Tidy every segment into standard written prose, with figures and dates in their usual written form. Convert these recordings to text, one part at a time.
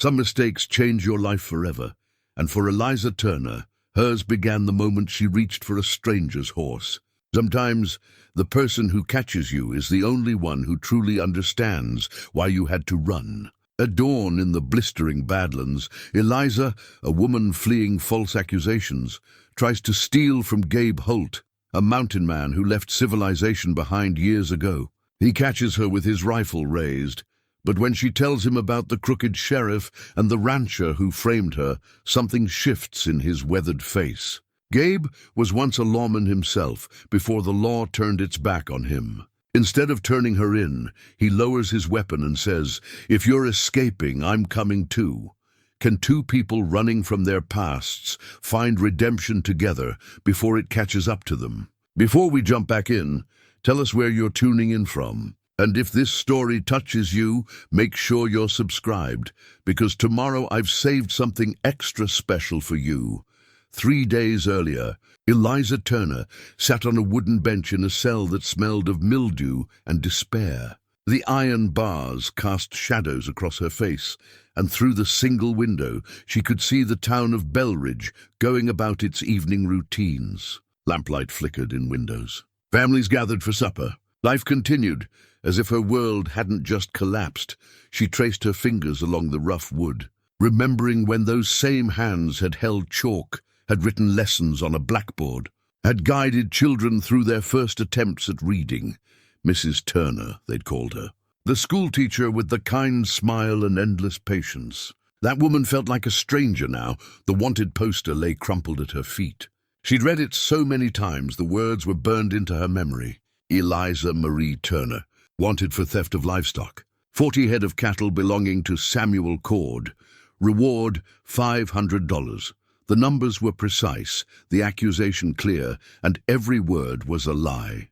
Some mistakes change your life forever, and for Eliza Turner, hers began the moment she reached for a stranger's horse. Sometimes, the person who catches you is the only one who truly understands why you had to run. At dawn in the blistering badlands, Eliza, a woman fleeing false accusations, tries to steal from Gabe Holt, a mountain man who left civilization behind years ago. He catches her with his rifle raised, but when she tells him about the crooked sheriff and the rancher who framed her, something shifts in his weathered face. Gabe was once a lawman himself, before the law turned its back on him. Instead of turning her in, he lowers his weapon and says, "If you're escaping, I'm coming too." Can two people running from their pasts find redemption together before it catches up to them? Before we jump back in, tell us where you're tuning in from. And if this story touches you, make sure you're subscribed, because tomorrow I've saved something extra special for you. 3 days earlier, Eliza Turner sat on a wooden bench in a cell that smelled of mildew and despair. The iron bars cast shadows across her face, and through the single window she could see the town of Belridge going about its evening routines. Lamplight flickered in windows. Families gathered for supper. Life continued, as if her world hadn't just collapsed. She traced her fingers along the rough wood, remembering when those same hands had held chalk, had written lessons on a blackboard, had guided children through their first attempts at reading. Mrs. Turner, they'd called her. The schoolteacher with the kind smile and endless patience. That woman felt like a stranger now. The wanted poster lay crumpled at her feet. She'd read it so many times the words were burned into her memory. Eliza Marie Turner, wanted for theft of livestock. 40 head of cattle belonging to Samuel Cord. Reward $500. The numbers were precise, the accusation clear, and every word was a lie.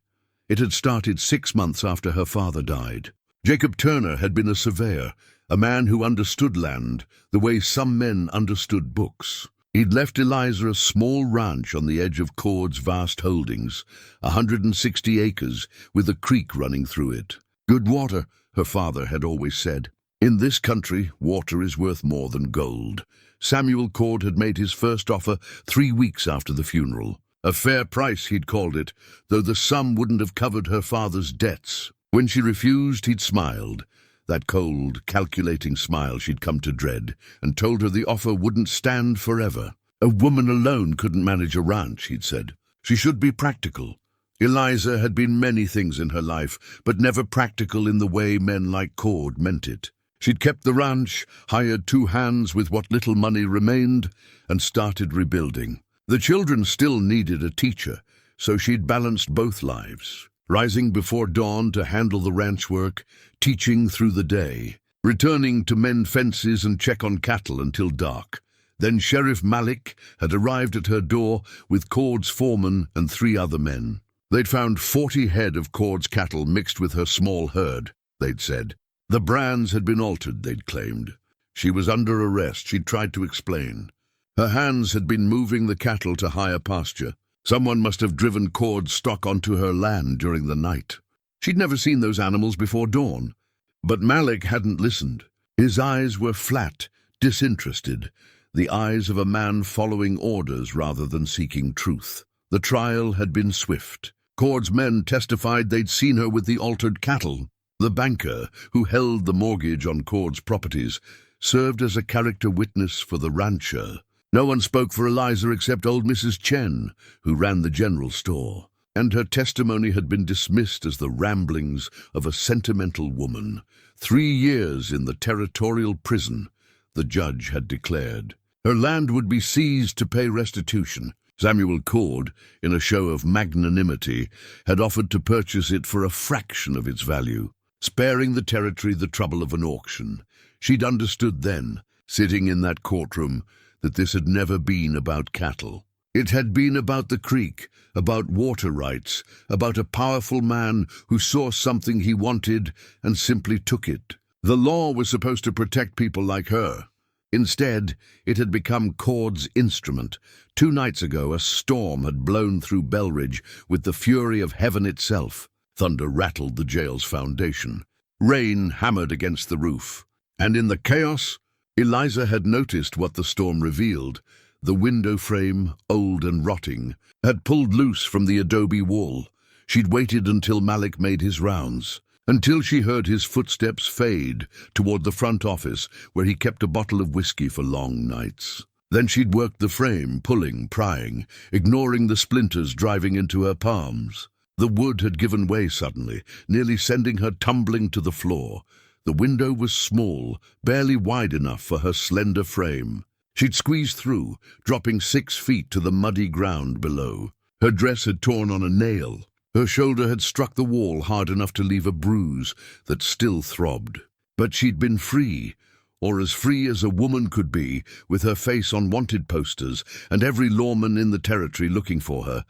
It had started 6 months after her father died. Jacob Turner had been a surveyor, a man who understood land the way some men understood books. He'd left Eliza a small ranch on the edge of Cord's vast holdings, 160 acres, with a creek running through it. Good water, her father had always said. In this country, water is worth more than gold. Samuel Cord had made his first offer 3 weeks after the funeral. A fair price, he'd called it, though the sum wouldn't have covered her father's debts. When she refused, he'd smiled, that cold, calculating smile she'd come to dread, and told her the offer wouldn't stand forever. A woman alone couldn't manage a ranch, he'd said. She should be practical. Eliza had been many things in her life, but never practical in the way men like Cord meant it. She'd kept the ranch, hired 2 hands with what little money remained, and started rebuilding. The children still needed a teacher, so she'd balanced both lives. Rising before dawn to handle the ranch work, teaching through the day, returning to mend fences and check on cattle until dark. Then Sheriff Malik had arrived at her door with Cord's foreman and 3 other men. They'd found 40 head of Cord's cattle mixed with her small herd, they'd said. The brands had been altered, they'd claimed. She was under arrest, she'd tried to explain. Her hands had been moving the cattle to higher pasture. Someone must have driven Cord's stock onto her land during the night. She'd never seen those animals before dawn. But Malik hadn't listened. His eyes were flat, disinterested, the eyes of a man following orders rather than seeking truth. The trial had been swift. Cord's men testified they'd seen her with the altered cattle. The banker, who held the mortgage on Cord's properties, served as a character witness for the rancher. No one spoke for Eliza except old Mrs. Chen, who ran the general store, and her testimony had been dismissed as the ramblings of a sentimental woman. 3 years in the territorial prison, the judge had declared. Her land would be seized to pay restitution. Samuel Cord, in a show of magnanimity, had offered to purchase it for a fraction of its value, sparing the territory the trouble of an auction. She'd understood then, sitting in that courtroom, that this had never been about cattle. It had been about the creek, about water rights, about a powerful man who saw something he wanted and simply took it. The law was supposed to protect people like her. Instead, it had become Cord's instrument. 2 nights ago, a storm had blown through Belridge with the fury of heaven itself. Thunder rattled the jail's foundation. Rain hammered against the roof. And in the chaos, Eliza had noticed what the storm revealed. The window frame, old and rotting, had pulled loose from the adobe wall. She'd waited until Malik made his rounds, until she heard his footsteps fade toward the front office where he kept a bottle of whiskey for long nights. Then she'd worked the frame, pulling, prying, ignoring the splinters driving into her palms. The wood had given way suddenly, nearly sending her tumbling to the floor. The window was small, barely wide enough for her slender frame. She'd squeezed through, dropping 6 feet to the muddy ground below. Her dress had torn on a nail. Her shoulder had struck the wall hard enough to leave a bruise that still throbbed. But she'd been free, or as free as a woman could be, with her face on wanted posters and every lawman in the territory looking for her.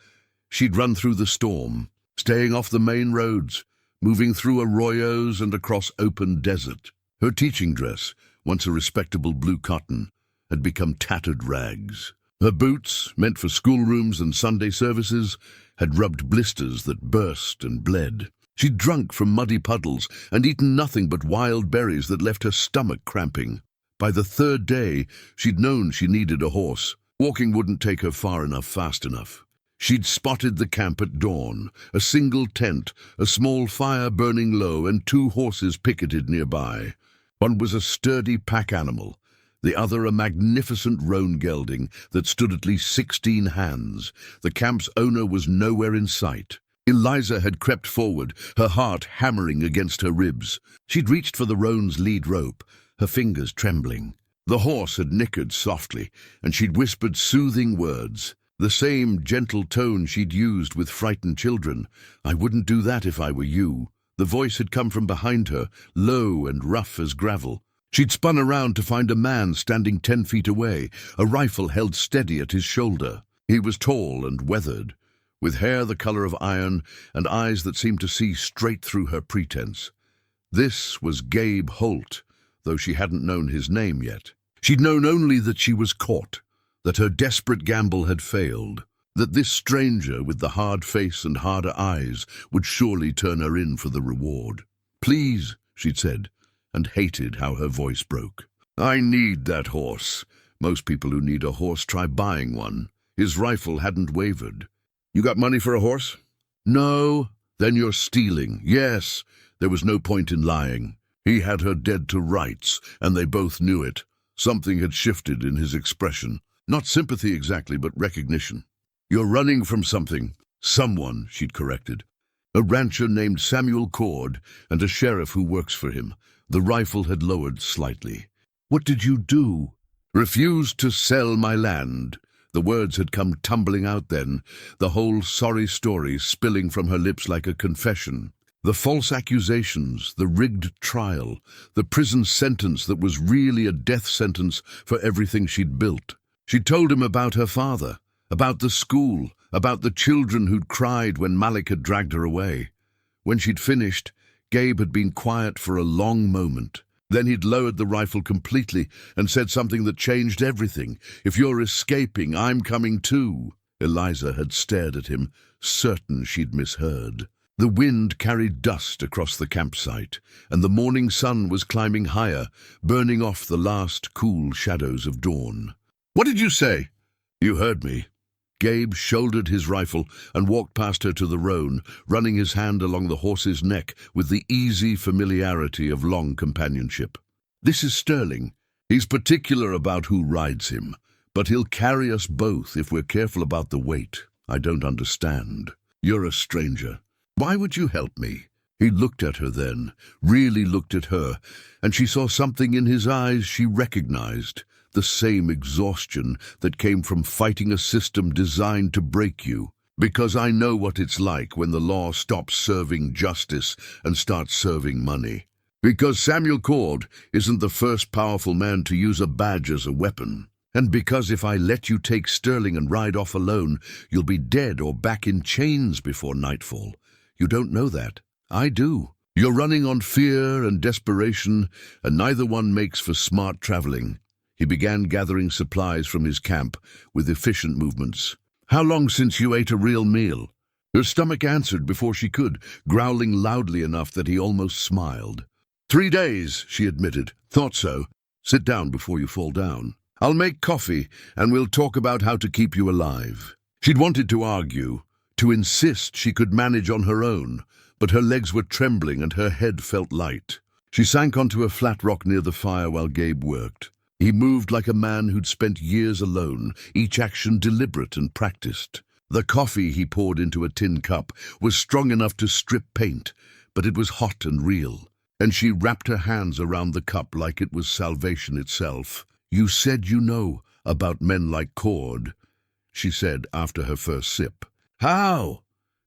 She'd run through the storm, staying off the main roads, moving through arroyos and across open desert. Her teaching dress, once a respectable blue cotton, had become tattered rags. Her boots, meant for schoolrooms and Sunday services, had rubbed blisters that burst and bled. She'd drunk from muddy puddles and eaten nothing but wild berries that left her stomach cramping. By the 3rd day, she'd known she needed a horse. Walking wouldn't take her far enough fast enough. She'd spotted the camp at dawn, a single tent, a small fire burning low, and 2 horses picketed nearby. One was a sturdy pack animal, the other a magnificent roan gelding that stood at least 16 hands. The camp's owner was nowhere in sight. Eliza had crept forward, her heart hammering against her ribs. She'd reached for the roan's lead rope, her fingers trembling. The horse had nickered softly, and she'd whispered soothing words, the same gentle tone she'd used with frightened children. "I wouldn't do that if I were you." The voice had come from behind her, low and rough as gravel. She'd spun around to find a man standing 10 feet away, a rifle held steady at his shoulder. He was tall and weathered, with hair the color of iron and eyes that seemed to see straight through her pretense. This was Gabe Holt, though she hadn't known his name yet. She'd known only that she was caught, that her desperate gamble had failed, that this stranger with the hard face and harder eyes would surely turn her in for the reward. "Please," she'd said, and hated how her voice broke. "I need that horse." Most people who need a horse try buying one. His rifle hadn't wavered. "You got money for a horse?" "No." "Then you're stealing." "Yes." There was no point in lying. He had her dead to rights, and they both knew it. Something had shifted in his expression. Not sympathy exactly, but recognition. "You're running from something." "Someone," she'd corrected. "A rancher named Samuel Cord and a sheriff who works for him." The rifle had lowered slightly. "What did you do?" "Refused to sell my land." The words had come tumbling out then, the whole sorry story spilling from her lips like a confession. The false accusations, the rigged trial, the prison sentence that was really a death sentence for everything she'd built. She told him about her father, about the school, about the children who'd cried when Malik had dragged her away. When she'd finished, Gabe had been quiet for a long moment. Then he'd lowered the rifle completely and said something that changed everything. "If you're escaping, I'm coming too." Eliza had stared at him, certain she'd misheard. The wind carried dust across the campsite, and the morning sun was climbing higher, burning off the last cool shadows of dawn. "What did you say?" "You heard me." Gabe shouldered his rifle and walked past her to the roan, running his hand along the horse's neck with the easy familiarity of long companionship. "This is Sterling. He's particular about who rides him, but he'll carry us both if we're careful about the weight. I don't understand. You're a stranger. Why would you help me?" He looked at her then, really looked at her, and she saw something in his eyes she recognized. The same exhaustion that came from fighting a system designed to break you. "Because I know what it's like when the law stops serving justice and starts serving money. Because Samuel Cord isn't the first powerful man to use a badge as a weapon. And because if I let you take Sterling and ride off alone, you'll be dead or back in chains before nightfall. You don't know that. I do. You're running on fear and desperation, and neither one makes for smart traveling." He began gathering supplies from his camp with efficient movements. "How long since you ate a real meal?" Her stomach answered before she could, growling loudly enough that he almost smiled. 3 days, she admitted. "Thought so." Sit down before you fall down. I'll make coffee, and we'll talk about how to keep you alive." She'd wanted to argue, to insist she could manage on her own, but her legs were trembling and her head felt light. She sank onto a flat rock near the fire while Gabe worked. He moved like a man who'd spent years alone, each action deliberate and practiced. The coffee he poured into a tin cup was strong enough to strip paint, but it was hot and real, and she wrapped her hands around the cup like it was salvation itself. "You said you know about men like Cord," she said after her first sip. "How?"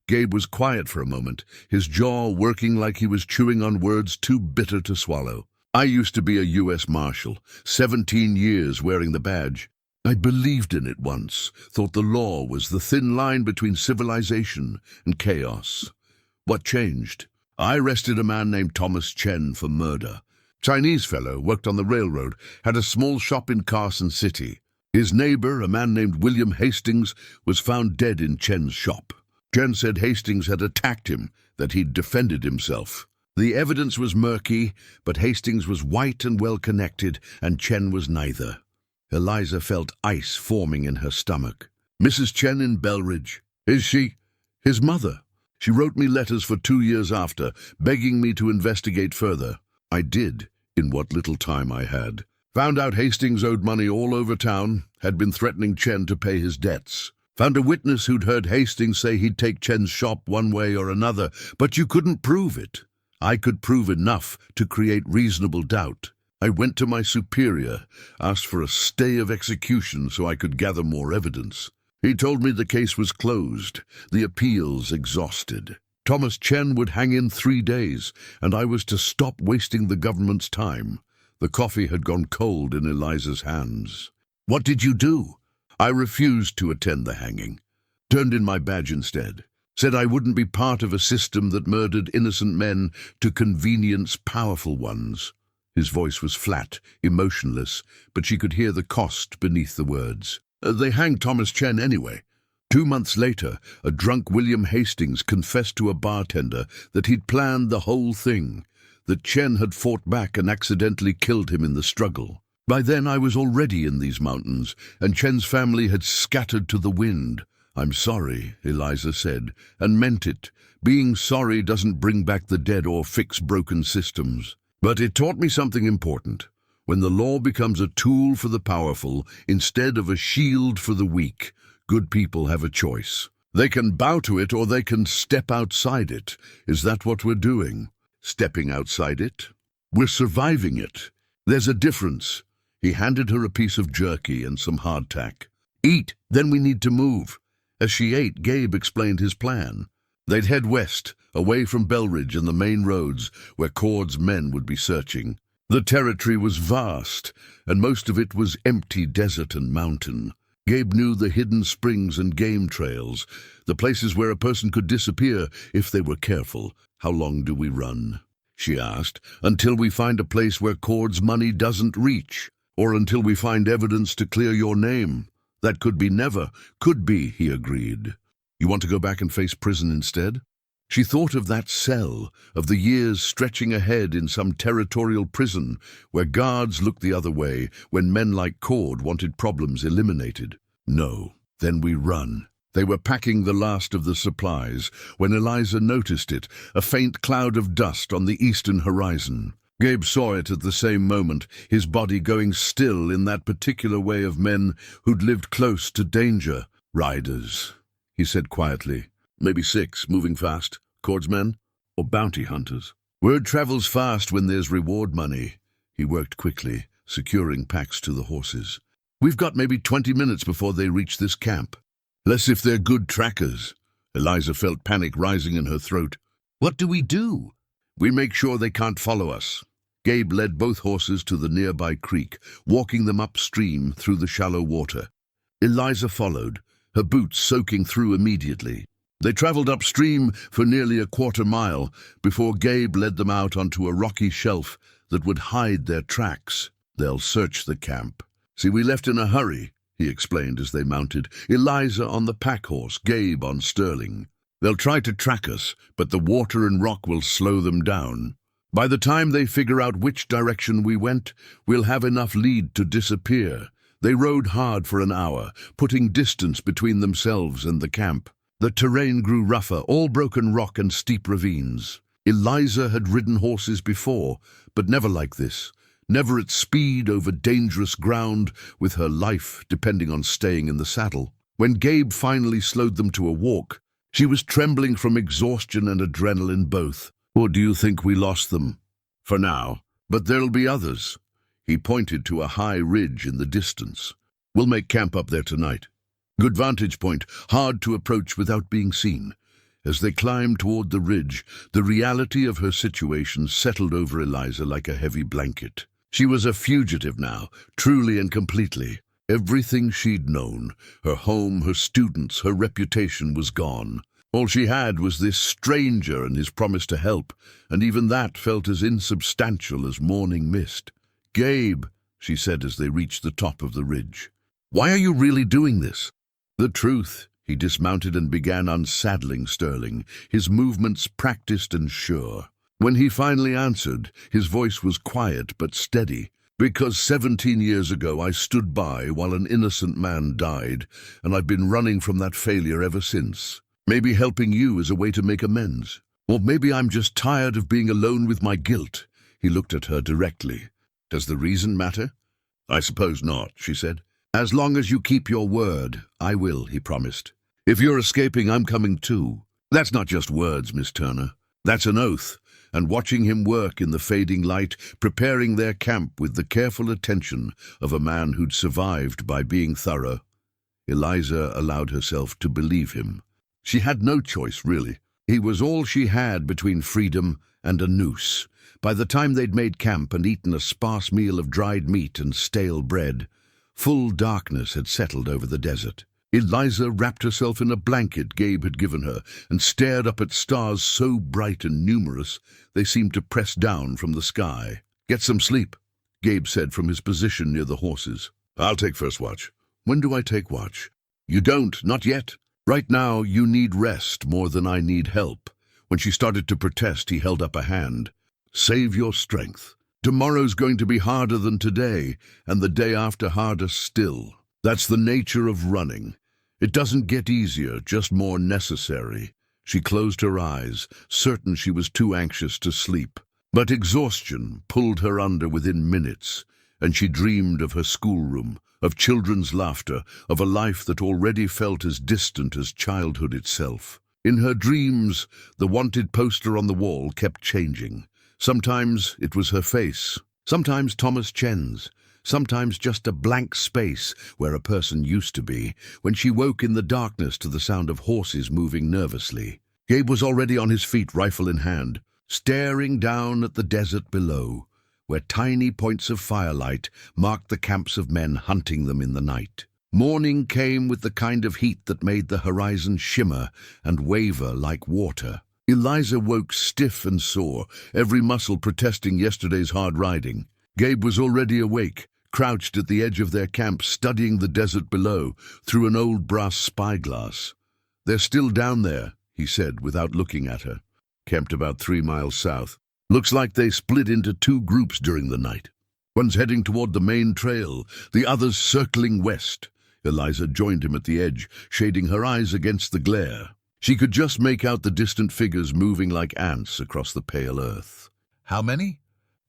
Gabe was quiet for a moment, his jaw working like he was chewing on words too bitter to swallow. "I used to be a U.S. Marshal, 17 years wearing the badge. I believed in it once, thought the law was the thin line between civilization and chaos. What changed? I arrested a man named Thomas Chen for murder. Chinese fellow, worked on the railroad, had a small shop in Carson City. His neighbor, a man named William Hastings, was found dead in Chen's shop. Chen said Hastings had attacked him, that he'd defended himself. The evidence was murky, but Hastings was white and well-connected, and Chen was neither." Eliza felt ice forming in her stomach. "Mrs. Chen in Belridge. Is she his mother? She wrote me letters for 2 years after, begging me to investigate further. I did, in what little time I had. Found out Hastings owed money all over town, had been threatening Chen to pay his debts. Found a witness who'd heard Hastings say he'd take Chen's shop one way or another, but you couldn't prove it. I could prove enough to create reasonable doubt. I went to my superior, asked for a stay of execution so I could gather more evidence. He told me the case was closed, the appeals exhausted. Thomas Chen would hang in 3 days, and I was to stop wasting the government's time." The coffee had gone cold in Eliza's hands. "What did you do?" "I refused to attend the hanging. Turned in my badge instead. Said I wouldn't be part of a system that murdered innocent men to convenience powerful ones." His voice was flat, emotionless, but she could hear the cost beneath the words. "They hanged Thomas Chen anyway. 2 months later, a drunk William Hastings confessed to a bartender that he'd planned the whole thing, that Chen had fought back and accidentally killed him in the struggle. By then I was already in these mountains, and Chen's family had scattered to the wind. I'm sorry," Eliza said, and meant it. Being sorry doesn't bring back the dead or fix broken systems. But it taught me something important. When the law becomes a tool for the powerful instead of a shield for the weak, good people have a choice. They can bow to it or they can step outside it. Is that what we're doing? Stepping outside it? We're surviving it. There's a difference. He handed her a piece of jerky and some hardtack. "Eat, then we need to move." As she ate, Gabe explained his plan. They'd head west, away from Belridge and the main roads where Cord's men would be searching. The territory was vast, and most of it was empty desert and mountain. Gabe knew the hidden springs and game trails, the places where a person could disappear if they were careful. "How long do we run?" she asked. "Until we find a place where Cord's money doesn't reach, or until we find evidence to clear your name." "That could be never." "Could be," he agreed. "You want to go back and face prison instead?" She thought of that cell, of the years stretching ahead in some territorial prison where guards looked the other way when men like Cord wanted problems eliminated. "No." "Then we run." They were packing the last of the supplies when Eliza noticed it, a faint cloud of dust on the eastern horizon. Gabe saw it at the same moment, his body going still in that particular way of men who'd lived close to danger. "Riders," he said quietly. "Maybe 6, moving fast. Cord's men? Or bounty hunters?" "Word travels fast when there's reward money." He worked quickly, securing packs to the horses. "We've got maybe 20 minutes before they reach this camp. Less if they're good trackers." Eliza felt panic rising in her throat. "What do we do?" "We make sure they can't follow us." Gabe led both horses to the nearby creek, walking them upstream through the shallow water. Eliza followed, her boots soaking through immediately. They traveled upstream for nearly a quarter mile before Gabe led them out onto a rocky shelf that would hide their tracks. "They'll search the camp. See, we left in a hurry," he explained as they mounted, Eliza on the pack horse, Gabe on Sterling. "They'll try to track us, but the water and rock will slow them down." By the time they figure out which direction we went, we'll have enough lead to disappear. They rode hard for an hour, putting distance between themselves and the camp. The terrain grew rougher, all broken rock and steep ravines. Eliza had ridden horses before, but never like this. Never at speed over dangerous ground, with her life depending on staying in the saddle. When Gabe finally slowed them to a walk, she was trembling from exhaustion and adrenaline both. Or do you think we lost them? For now, but there'll be others. He pointed to a high ridge in the distance. We'll make camp up there tonight. Good vantage point, hard to approach without being seen. As they climbed toward the ridge, the reality of her situation settled over Eliza like a heavy blanket. She was a fugitive now, truly and completely. Everything she'd known, her home, her students, her reputation was gone. All she had was this stranger and his promise to help, and even that felt as insubstantial as morning mist. "Gabe," she said as they reached the top of the ridge, "why are you really doing this?" "The truth." He dismounted and began unsaddling Sterling, his movements practiced and sure. When he finally answered, his voice was quiet but steady. "Because 17 years ago I stood by while an innocent man died, and I've been running from that failure ever since. Maybe helping you is a way to make amends. Or maybe I'm just tired of being alone with my guilt." He looked at her directly. "Does the reason matter?" "I suppose not," she said. "As long as you keep your word, I will," he promised. "If you're escaping, I'm coming too. That's not just words, Miss Turner. That's an oath." And watching him work in the fading light, preparing their camp with the careful attention of a man who'd survived by being thorough, Eliza allowed herself to believe him. She had no choice, really. He was all she had between freedom and a noose. By the time they'd made camp and eaten a sparse meal of dried meat and stale bread, full darkness had settled over the desert. Eliza wrapped herself in a blanket Gabe had given her and stared up at stars so bright and numerous they seemed to press down from the sky. "Get some sleep," Gabe said from his position near the horses. "I'll take first watch." "When do I take watch?" "You don't, not yet. Right now you need rest more than I need help." When she started to protest, he held up a hand. "Save your strength. Tomorrow's going to be harder than today, and the day after harder still. That's the nature of running. It doesn't get easier, just more necessary." She closed her eyes, certain she was too anxious to sleep. But exhaustion pulled her under within minutes, and she dreamed of her schoolroom, of children's laughter, of a life that already felt as distant as childhood itself. In her dreams, the wanted poster on the wall kept changing. Sometimes it was her face, sometimes Thomas Chen's, sometimes just a blank space where a person used to be, when she woke in the darkness to the sound of horses moving nervously. Gabe was already on his feet, rifle in hand, staring down at the desert below, where tiny points of firelight marked the camps of men hunting them in the night. Morning came with the kind of heat that made the horizon shimmer and waver like water. Eliza woke stiff and sore, every muscle protesting yesterday's hard riding. Gabe was already awake, crouched at the edge of their camp, studying the desert below through an old brass spyglass. "They're still down there," he said without looking at her. "Camped about 3 miles south. Looks like they split into 2 groups during the night. One's heading toward the main trail, the other's circling west." Eliza joined him at the edge, shading her eyes against the glare. She could just make out the distant figures moving like ants across the pale earth. "How many?"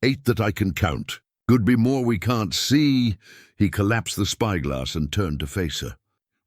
"8 that I can count. Could be more we can't see." He collapsed the spyglass and turned to face her.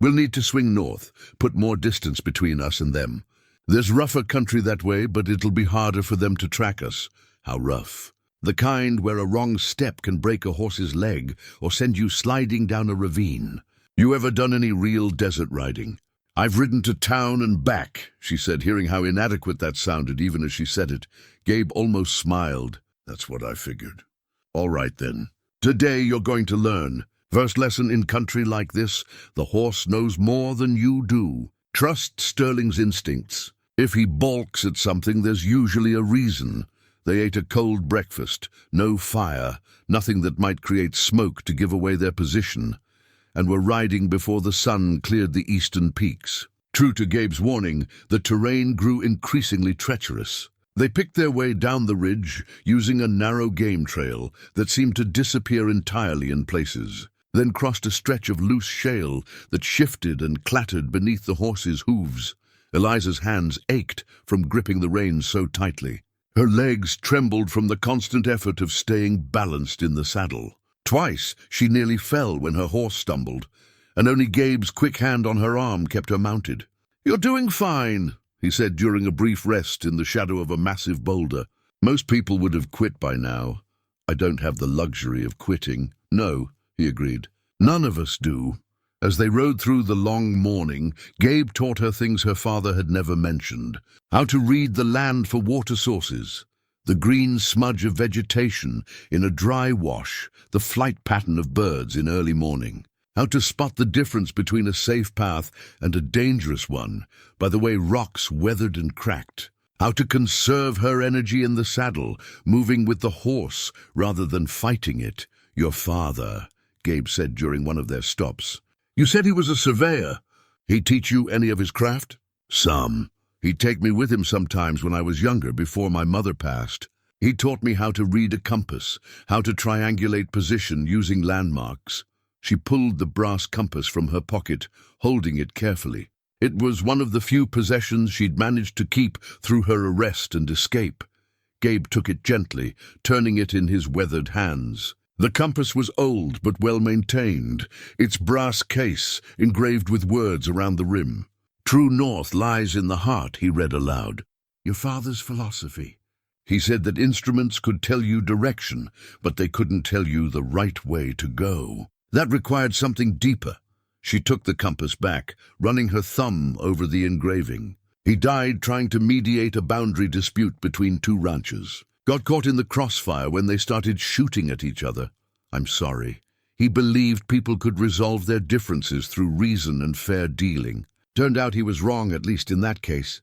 "We'll need to swing north, put more distance between us and them. There's rougher country that way, but it'll be harder for them to track us." "How rough?" "The kind where a wrong step can break a horse's leg or send you sliding down a ravine." "You ever done any real desert riding?" "I've ridden to town and back," she said, hearing how inadequate that sounded even as she said it. Gabe almost smiled. "That's what I figured." "All right then. Today you're going to learn. First lesson in country like this, the horse knows more than you do. Trust Sterling's instincts. If he balks at something, there's usually a reason. They ate a cold breakfast, no fire, nothing that might create smoke to give away their position, and were riding before the sun cleared the eastern peaks. True to Gabe's warning, the terrain grew increasingly treacherous. They picked their way down the ridge, using a narrow game trail that seemed to disappear entirely in places, then crossed a stretch of loose shale that shifted and clattered beneath the horses' hooves. Eliza's hands ached from gripping the reins so tightly. Her legs trembled from the constant effort of staying balanced in the saddle. Twice she nearly fell when her horse stumbled, and only Gabe's quick hand on her arm kept her mounted. "You're doing fine," he said during a brief rest in the shadow of a massive boulder. "Most people would have quit by now. I don't have the luxury of quitting." "No," he agreed. "None of us do." As they rode through the long morning, Gabe taught her things her father had never mentioned. How to read the land for water sources, the green smudge of vegetation in a dry wash, the flight pattern of birds in early morning. How to spot the difference between a safe path and a dangerous one by the way rocks weathered and cracked. How to conserve her energy in the saddle, moving with the horse rather than fighting it. "Your father," Gabe said during one of their stops. "You said he was a surveyor. He'd teach you any of his craft?" "Some. He'd take me with him sometimes when I was younger, before my mother passed. He taught me how to read a compass, how to triangulate position using landmarks." She pulled the brass compass from her pocket, holding it carefully. It was one of the few possessions she'd managed to keep through her arrest and escape. Gabe took it gently, turning it in his weathered hands. The compass was old but well-maintained, its brass case engraved with words around the rim. "True north lies in the heart," he read aloud. "Your father's philosophy." He said that instruments could tell you direction, but they couldn't tell you the right way to go. That required something deeper. She took the compass back, running her thumb over the engraving. "He died trying to mediate a boundary dispute between two ranches. Got caught in the crossfire when they started shooting at each other. I'm sorry. He believed people could resolve their differences through reason and fair dealing. Turned out he was wrong, at least in that case."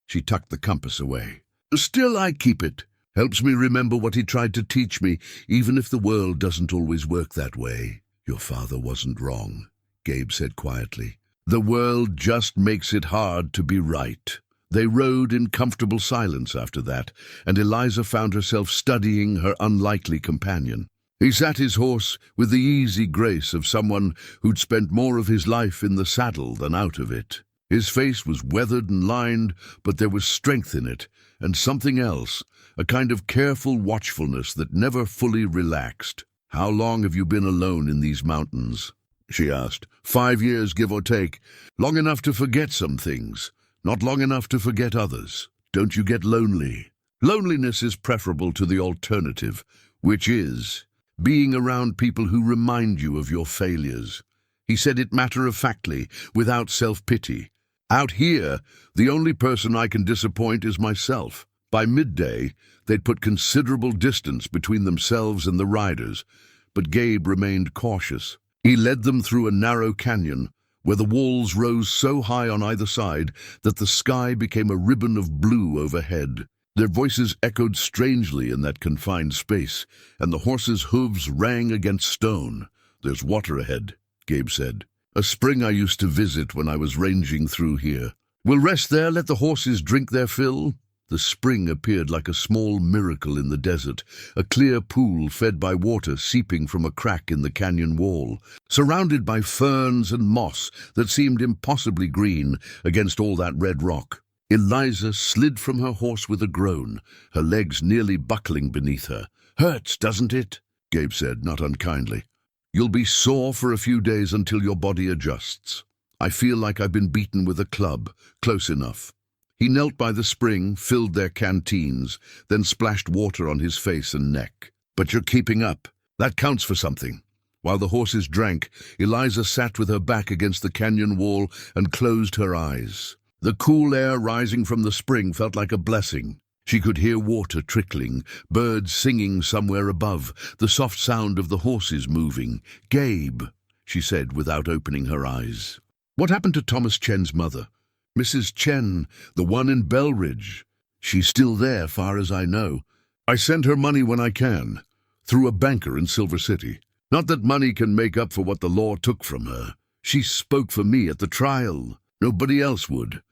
She tucked the compass away. "Still, I keep it. Helps me remember what he tried to teach me, even if the world doesn't always work that way." "Your father wasn't wrong," Gabe said quietly. "The world just makes it hard to be right." They rode in comfortable silence after that, and Eliza found herself studying her unlikely companion. He sat his horse with the easy grace of someone who'd spent more of his life in the saddle than out of it. His face was weathered and lined, but there was strength in it, and something else, a kind of careful watchfulness that never fully relaxed. "How long have you been alone in these mountains?" she asked. 5 years, give or take. Long enough to forget some things. Not long enough to forget others. Don't you get lonely? Loneliness is preferable to the alternative, which is being around people who remind you of your failures. He said it matter-of-factly, without self-pity. Out here, the only person I can disappoint is myself. By midday, they'd put considerable distance between themselves and the riders, but Gabe remained cautious. He led them through a narrow canyon, where the walls rose so high on either side that the sky became a ribbon of blue overhead. Their voices echoed strangely in that confined space, and the horses' hooves rang against stone. "There's water ahead," Gabe said. "A spring I used to visit when I was ranging through here. We'll rest there, let the horses drink their fill." The spring appeared like a small miracle in the desert, a clear pool fed by water seeping from a crack in the canyon wall, surrounded by ferns and moss that seemed impossibly green against all that red rock. Eliza slid from her horse with a groan, her legs nearly buckling beneath her. "Hurts, doesn't it?" Gabe said, not unkindly. "You'll be sore for a few days until your body adjusts. I feel like I've been beaten with a club, close enough." He knelt by the spring, filled their canteens, then splashed water on his face and neck. "But you're keeping up. That counts for something." While the horses drank, Eliza sat with her back against the canyon wall and closed her eyes. The cool air rising from the spring felt like a blessing. She could hear water trickling, birds singing somewhere above, the soft sound of the horses moving. "Gabe," she said without opening her eyes. "What happened to Thomas Chen's mother?" "Mrs. Chen, the one in Belridge. She's still there, far as I know. I send her money when I can, through a banker in Silver City. Not that money can make up for what the law took from her. She spoke for me at the trial. Nobody else would.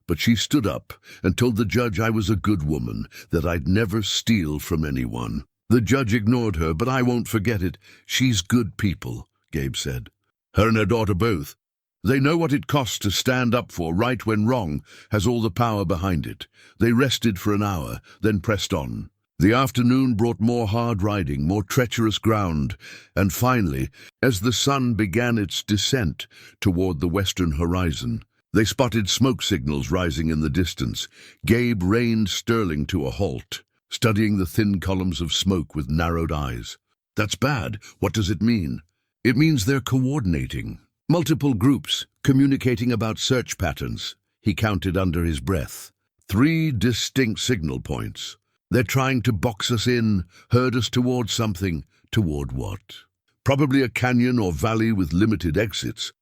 But she stood up and told the judge I was a good woman, that I'd never steal from anyone. The judge ignored her, but I won't forget it. She's good people, Gabe said. Her and her daughter both. They know what it costs to stand up for right when wrong has all the power behind it. They rested for an hour, then pressed on. The afternoon brought more hard riding, more treacherous ground, and finally, as the sun began its descent toward the western horizon, they spotted smoke signals rising in the distance. Gabe reined Sterling to a halt, studying the thin columns of smoke with narrowed eyes. That's bad. What does it mean? It means they're coordinating. Multiple groups, communicating about search patterns. He counted under his breath. 3 distinct signal points. They're trying to box us in, herd us toward something. Toward what? Probably a canyon or valley with limited exits.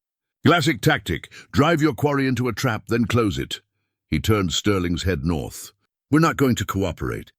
Classic tactic. Drive your quarry into a trap, then close it. He turned Sterling's head north. We're not going to cooperate.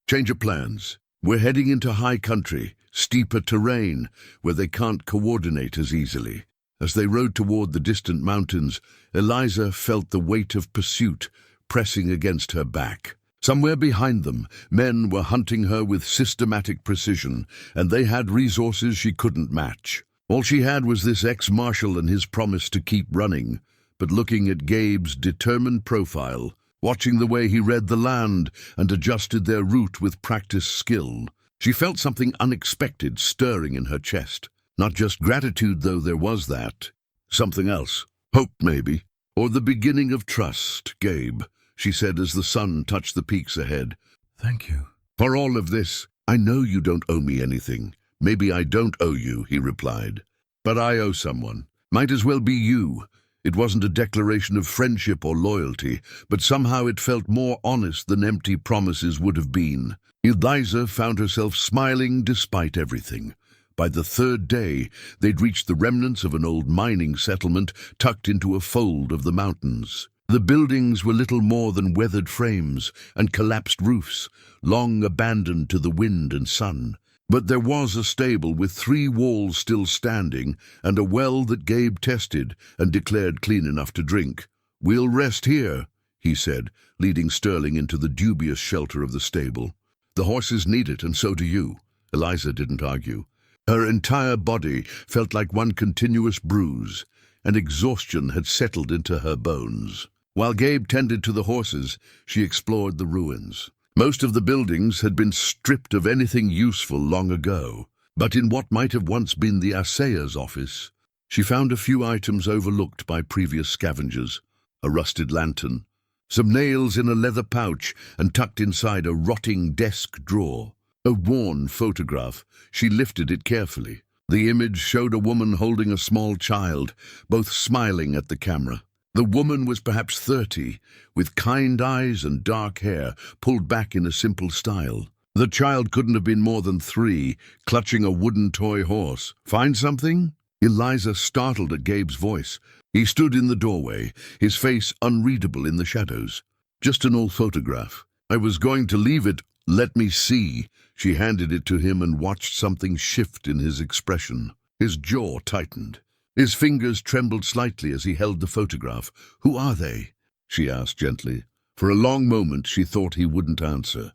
Change of plans. We're heading into high country, steeper terrain, where they can't coordinate as easily. As they rode toward the distant mountains, Eliza felt the weight of pursuit pressing against her back. Somewhere behind them, men were hunting her with systematic precision, and they had resources she couldn't match. All she had was this ex-marshal and his promise to keep running. But looking at Gabe's determined profile, watching the way he read the land and adjusted their route with practiced skill, she felt something unexpected stirring in her chest. Not just gratitude, though there was that. Something else. Hope, maybe. Or the beginning of trust, Gabe, she said as the sun touched the peaks ahead. Thank you. For all of this, I know you don't owe me anything. Maybe I don't owe you, he replied. But I owe someone. Might as well be you. It wasn't a declaration of friendship or loyalty, but somehow it felt more honest than empty promises would have been. Eliza found herself smiling despite everything. By the 3rd day, they'd reached the remnants of an old mining settlement tucked into a fold of the mountains. The buildings were little more than weathered frames and collapsed roofs, long abandoned to the wind and sun. But there was a stable with 3 walls still standing and a well that Gabe tested and declared clean enough to drink. We'll rest here, he said, leading Sterling into the dubious shelter of the stable. The horses need it, and so do you. Eliza didn't argue. Her entire body felt like one continuous bruise, and exhaustion had settled into her bones. While Gabe tended to the horses, she explored the ruins. Most of the buildings had been stripped of anything useful long ago, but in what might have once been the assayer's office, she found a few items overlooked by previous scavengers. A rusted lantern, some nails in a leather pouch and tucked inside a rotting desk drawer. A worn photograph. She lifted it carefully. The image showed a woman holding a small child, both smiling at the camera. The woman was perhaps 30, with kind eyes and dark hair pulled back in a simple style. The child couldn't have been more than 3, clutching a wooden toy horse. Find something? Eliza startled at Gabe's voice. He stood in the doorway, his face unreadable in the shadows. Just an old photograph. I was going to leave it. Let me see. She handed it to him and watched something shift in his expression. His jaw tightened. His fingers trembled slightly as he held the photograph. Who are they? She asked gently. For a long moment she thought he wouldn't answer.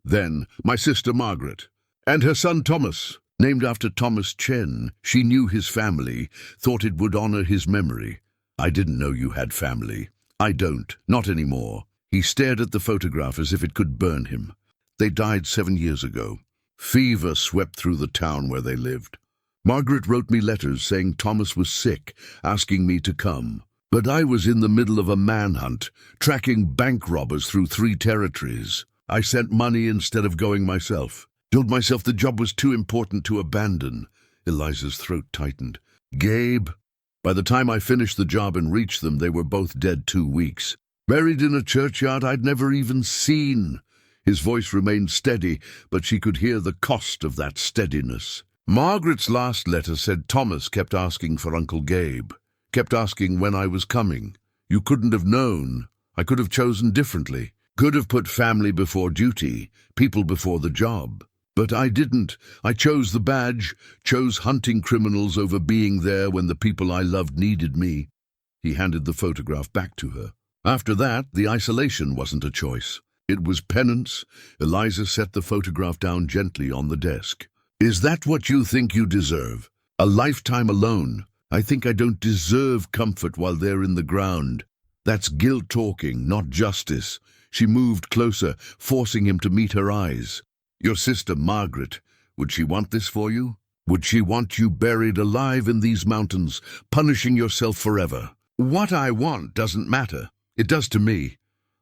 Then, my sister Margaret, and her son Thomas, named after Thomas Chen. She knew his family, thought it would honor his memory. I didn't know you had family. I don't, not anymore. He stared at the photograph as if it could burn him. They died 7 years ago. Fever swept through the town where they lived. Margaret wrote me letters saying Thomas was sick, asking me to come. But I was in the middle of a manhunt, tracking bank robbers through 3 territories. I sent money instead of going myself. Told myself the job was too important to abandon. Eliza's throat tightened. Gabe. By the time I finished the job and reached them, they were both dead 2 weeks. Buried in a churchyard I'd never even seen. His voice remained steady, but she could hear the cost of that steadiness. Margaret's last letter said Thomas kept asking for Uncle Gabe, kept asking when I was coming. You couldn't have known. I could have chosen differently, could have put family before duty, people before the job. But I didn't. I chose the badge, chose hunting criminals over being there when the people I loved needed me. He handed the photograph back to her. After that, the isolation wasn't a choice. It was penance. Eliza set the photograph down gently on the desk. Is that what you think you deserve? A lifetime alone? I think I don't deserve comfort while they're in the ground. That's guilt talking, not justice. She moved closer, forcing him to meet her eyes. Your sister, Margaret, would she want this for you? Would she want you buried alive in these mountains, punishing yourself forever? What I want doesn't matter. It does to me.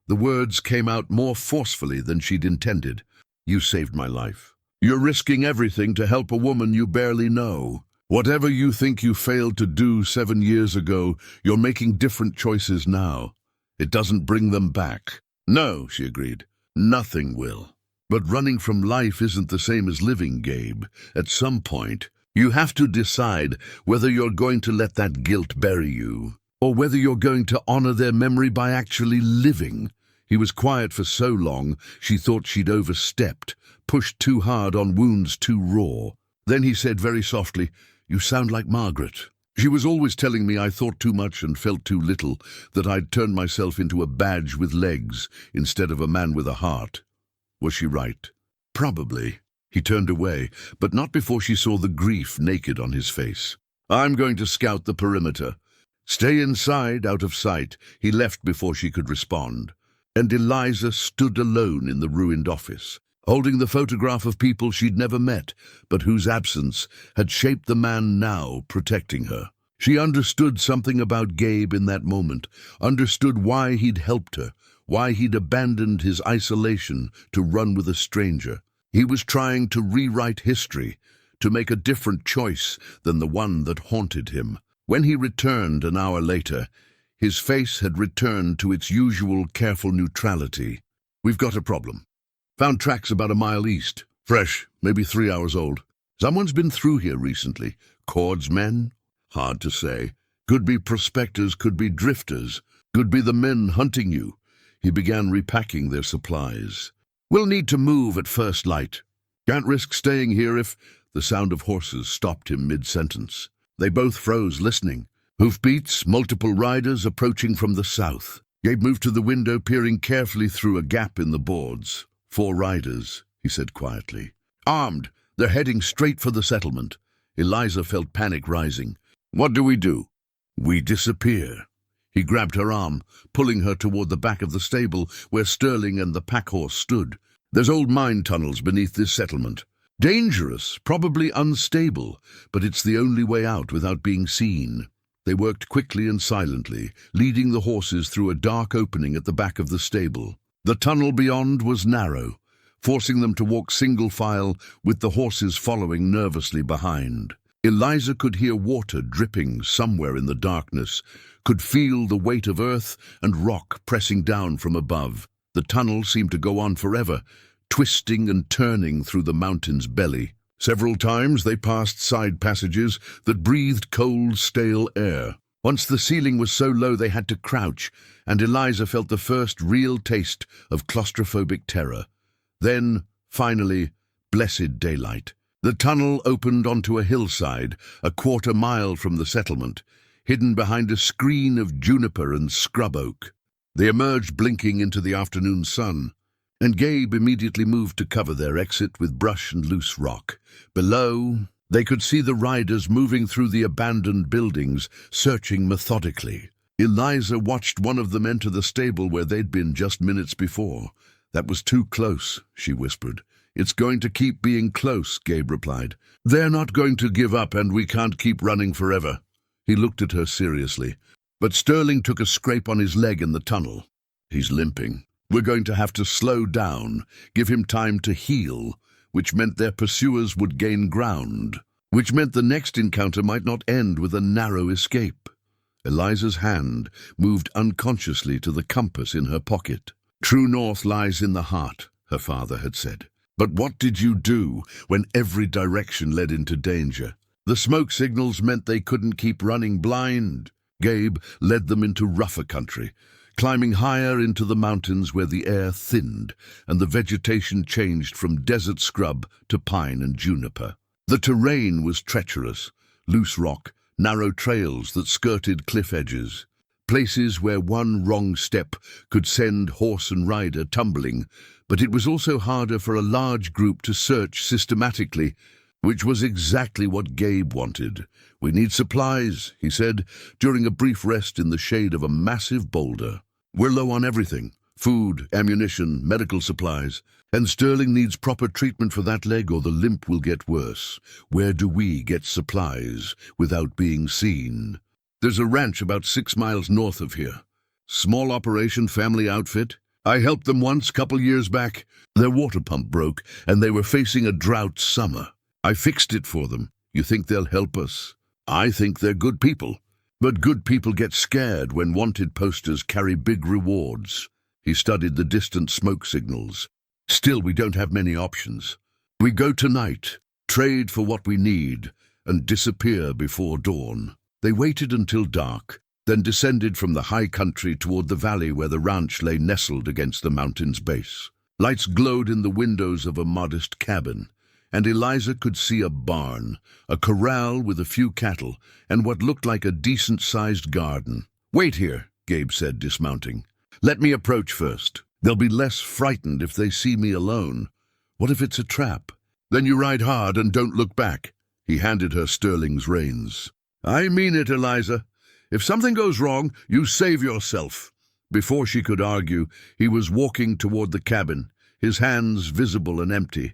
The words came out more forcefully than she'd intended. You saved my life. You're risking everything to help a woman you barely know. Whatever you think you failed to do 7 years ago, you're making different choices now. It doesn't bring them back. No, she agreed. Nothing will. But running from life isn't the same as living, Gabe. At some point, you have to decide whether you're going to let that guilt bury you, or whether you're going to honor their memory by actually living. He was quiet for so long, she thought she'd overstepped, pushed too hard on wounds too raw. Then he said very softly, "You sound like Margaret. She was always telling me I thought too much and felt too little, that I'd turned myself into a badge with legs instead of a man with a heart." Was she right? Probably. He turned away, but not before she saw the grief naked on his face. "I'm going to scout the perimeter." "Stay inside, out of sight." He left before she could respond. And Eliza stood alone in the ruined office, holding the photograph of people she'd never met, but whose absence had shaped the man now protecting her. She understood something about Gabe in that moment, understood why he'd helped her, why he'd abandoned his isolation to run with a stranger. He was trying to rewrite history, to make a different choice than the one that haunted him. When he returned an hour later, his face had returned to its usual careful neutrality. "We've got a problem. Found tracks about a mile east. Fresh, maybe 3 hours old. Someone's been through here recently. Cord's men? Hard to say. Could be prospectors, could be drifters. Could be the men hunting you." He began repacking their supplies. "We'll need to move at first light. Can't risk staying here if—" The sound of horses stopped him mid-sentence. They both froze, listening. Hoofbeats, multiple riders approaching from the south. Gabe moved to the window, peering carefully through a gap in the boards. 4 riders, he said quietly. "Armed. They're heading straight for the settlement." Eliza felt panic rising. "What do we do?" "We disappear." He grabbed her arm, pulling her toward the back of the stable where Sterling and the packhorse stood. "There's old mine tunnels beneath this settlement. Dangerous, probably unstable, but it's the only way out without being seen." They worked quickly and silently, leading the horses through a dark opening at the back of the stable. The tunnel beyond was narrow, forcing them to walk single file with the horses following nervously behind. Eliza could hear water dripping somewhere in the darkness, could feel the weight of earth and rock pressing down from above. The tunnel seemed to go on forever, twisting and turning through the mountain's belly. Several times they passed side passages that breathed cold, stale air. Once the ceiling was so low they had to crouch, and Eliza felt the first real taste of claustrophobic terror. Then, finally, blessed daylight. The tunnel opened onto a hillside, a quarter-mile from the settlement, hidden behind a screen of juniper and scrub oak. They emerged blinking into the afternoon sun, and Gabe immediately moved to cover their exit with brush and loose rock. Below, they could see the riders moving through the abandoned buildings, searching methodically. Eliza watched one of them enter the stable where they'd been just minutes before. "That was too close," she whispered. "It's going to keep being close," Gabe replied. "They're not going to give up, and we can't keep running forever." He looked at her seriously. But Sterling took a scrape on his leg in the tunnel. "He's limping. We're going to have to slow down, give him time to heal," which meant their pursuers would gain ground, which meant the next encounter might not end with a narrow escape. Eliza's hand moved unconsciously to the compass in her pocket. "True north lies in the heart," her father had said. But what did you do when every direction led into danger? The smoke signals meant they couldn't keep running blind. Gabe led them into rougher country, climbing higher into the mountains where the air thinned and the vegetation changed from desert scrub to pine and juniper. The terrain was treacherous, loose rock, narrow trails that skirted cliff edges. places where one wrong step could send horse and rider tumbling, but it was also harder for a large group to search systematically, which was exactly what Gabe wanted. "We need supplies," he said, during a brief rest in the shade of a massive boulder. "We're low on everything. Food, ammunition, medical supplies. And Sterling needs proper treatment for that leg or the limp will get worse. Where do we get supplies without being seen?" "There's a ranch about 6 miles north of here. Small operation, family outfit. I helped them once, couple years back. Their water pump broke and they were facing a drought summer. I fixed it for them. You think they'll help us?" "I think they're good people. But good people get scared when wanted posters carry big rewards." He studied the distant smoke signals. "Still, we don't have many options. We go tonight, trade for what we need, and disappear before dawn." They waited until dark, then descended from the high country toward the valley where the ranch lay nestled against the mountain's base. Lights glowed in the windows of a modest cabin, and Eliza could see a barn, a corral with a few cattle, and what looked like a decent-sized garden. "Wait here," Gabe said, dismounting. "Let me approach first. They'll be less frightened if they see me alone. What if it's a trap? Then you ride hard and don't look back." He handed her Sterling's reins. "I mean it, Eliza. If something goes wrong, you save yourself." Before she could argue, he was walking toward the cabin, his hands visible and empty.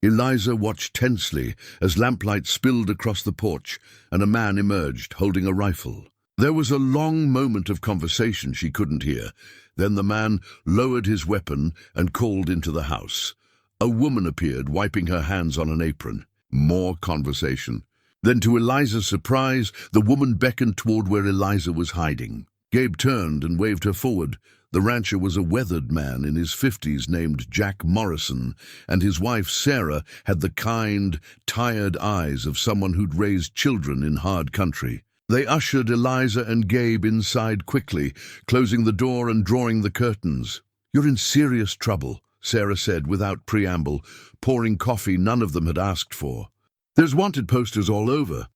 Eliza watched tensely as lamplight spilled across the porch and a man emerged, holding a rifle. There was a long moment of conversation she couldn't hear. Then the man lowered his weapon and called into the house. A woman appeared, wiping her hands on an apron. More conversation. Then, to Eliza's surprise, the woman beckoned toward where Eliza was hiding. Gabe turned and waved her forward. The rancher was a weathered man in his 50s named Jack Morrison, and his wife Sarah had the kind, tired eyes of someone who'd raised children in hard country. They ushered Eliza and Gabe inside quickly, closing the door and drawing the curtains. "You're in serious trouble," Sarah said without preamble, pouring coffee none of them had asked for. "There's wanted posters all over.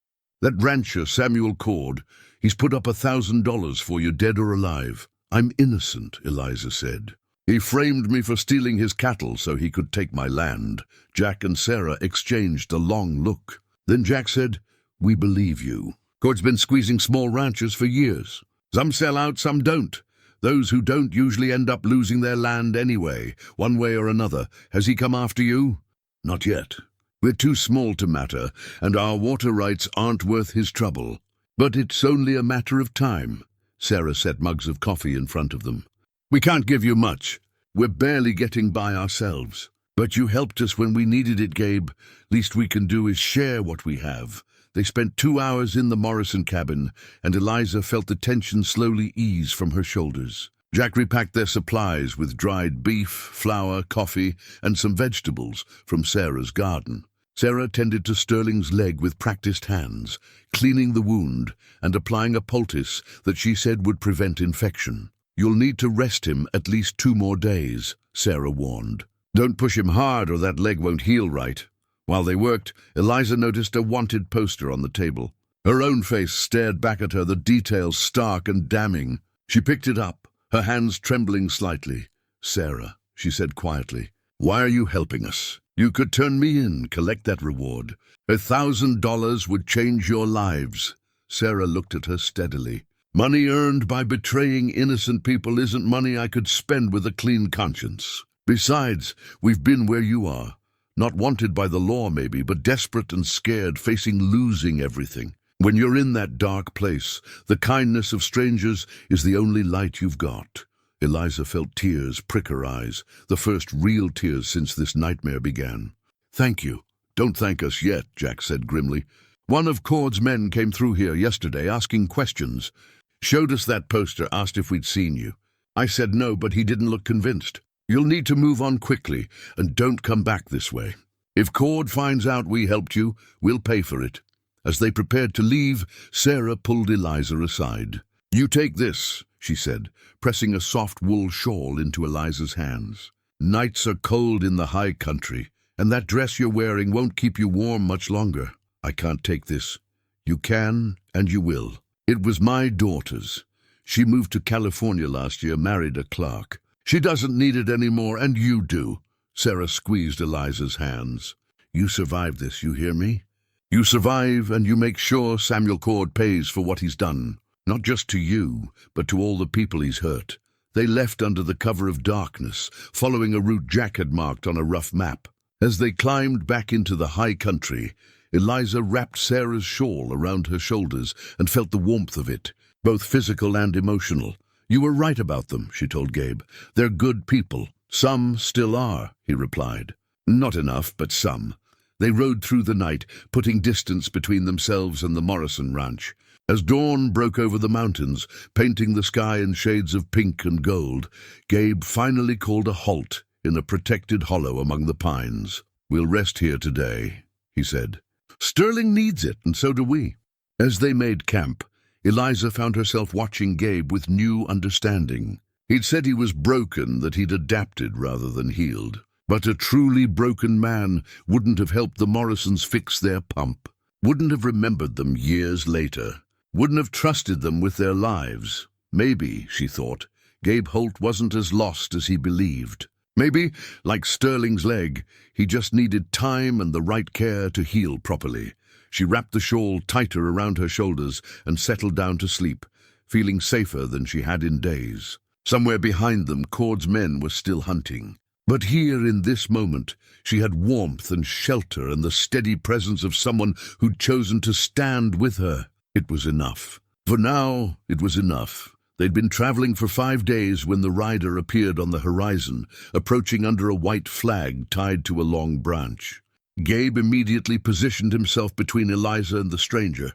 That rancher, Samuel Cord, he's put up $1,000 for you, dead or alive." "I'm innocent," Eliza said. "He framed me for stealing his cattle so he could take my land." Jack and Sarah exchanged a long look. Then Jack said, "We believe you. Cord's been squeezing small ranchers for years. Some sell out, some don't. Those who don't usually end up losing their land anyway, one way or another. Has he come after you?" "Not yet. We're too small to matter, and our water rights aren't worth his trouble. But it's only a matter of time." Sarah set mugs of coffee in front of them. "We can't give you much. We're barely getting by ourselves. But you helped us when we needed it, Gabe. Least we can do is share what we have." They spent 2 hours in the Morrison cabin, and Eliza felt the tension slowly ease from her shoulders. Jack repacked their supplies with dried beef, flour, coffee, and some vegetables from Sarah's garden. Sarah tended to Sterling's leg with practiced hands, cleaning the wound and applying a poultice that she said would prevent infection. "You'll need to rest him at least 2 more days," Sarah warned. "Don't push him hard or that leg won't heal right." While they worked, Eliza noticed a wanted poster on the table. Her own face stared back at her, the details stark and damning. She picked it up, her hands trembling slightly. "Sarah," she said quietly, "why are you helping us? You could turn me in, collect that reward. $1,000 would change your lives." Sarah looked at her steadily. "Money earned by betraying innocent people isn't money I could spend with a clean conscience. Besides, we've been where you are. Not wanted by the law maybe, but desperate and scared, facing losing everything. When you're in that dark place, the kindness of strangers is the only light you've got." Eliza felt tears prick her eyes, the first real tears since this nightmare began. "Thank you." "Don't thank us yet," Jack said grimly. "One of Cord's men came through here yesterday asking questions. Showed us that poster, asked if we'd seen you. I said no, but he didn't look convinced. You'll need to move on quickly, and don't come back this way. If Cord finds out we helped you, we'll pay for it." As they prepared to leave, Sarah pulled Eliza aside. "You take this," she said, pressing a soft wool shawl into Eliza's hands. "Nights are cold in the high country, and that dress you're wearing won't keep you warm much longer." "I can't take this." "You can, and you will. It was my daughter's. She moved to California last year, married a clerk. She doesn't need it anymore, and you do. Sarah squeezed Eliza's hands. You survived this, you hear me? You survive, and you make sure Samuel Cord pays for what he's done. Not just to you, but to all the people he's hurt. They left under the cover of darkness, following a route Jack had marked on a rough map. As they climbed back into the high country, Eliza wrapped Sarah's shawl around her shoulders and felt the warmth of it, both physical and emotional. You were right about them, she told Gabe. They're good people. Some still are, he replied. Not enough, but some. They rode through the night, putting distance between themselves and the Morrison ranch. As dawn broke over the mountains, painting the sky in shades of pink and gold, Gabe finally called a halt in a protected hollow among the pines. We'll rest here today, he said. Sterling needs it, and so do we. As they made camp, Eliza found herself watching Gabe with new understanding. He'd said he was broken, that he'd adapted rather than healed. But a truly broken man wouldn't have helped the Morrisons fix their pump, wouldn't have remembered them years later, wouldn't have trusted them with their lives. Maybe, she thought, Gabe Holt wasn't as lost as he believed. Maybe, like Sterling's leg, he just needed time and the right care to heal properly. She wrapped the shawl tighter around her shoulders and settled down to sleep, feeling safer than she had in days. Somewhere behind them, Cord's men were still hunting. But here, in this moment, she had warmth and shelter and the steady presence of someone who'd chosen to stand with her. It was enough. For now, it was enough. They'd been traveling for 5 days when the rider appeared on the horizon, approaching under a white flag tied to a long branch. Gabe immediately positioned himself between Eliza and the stranger.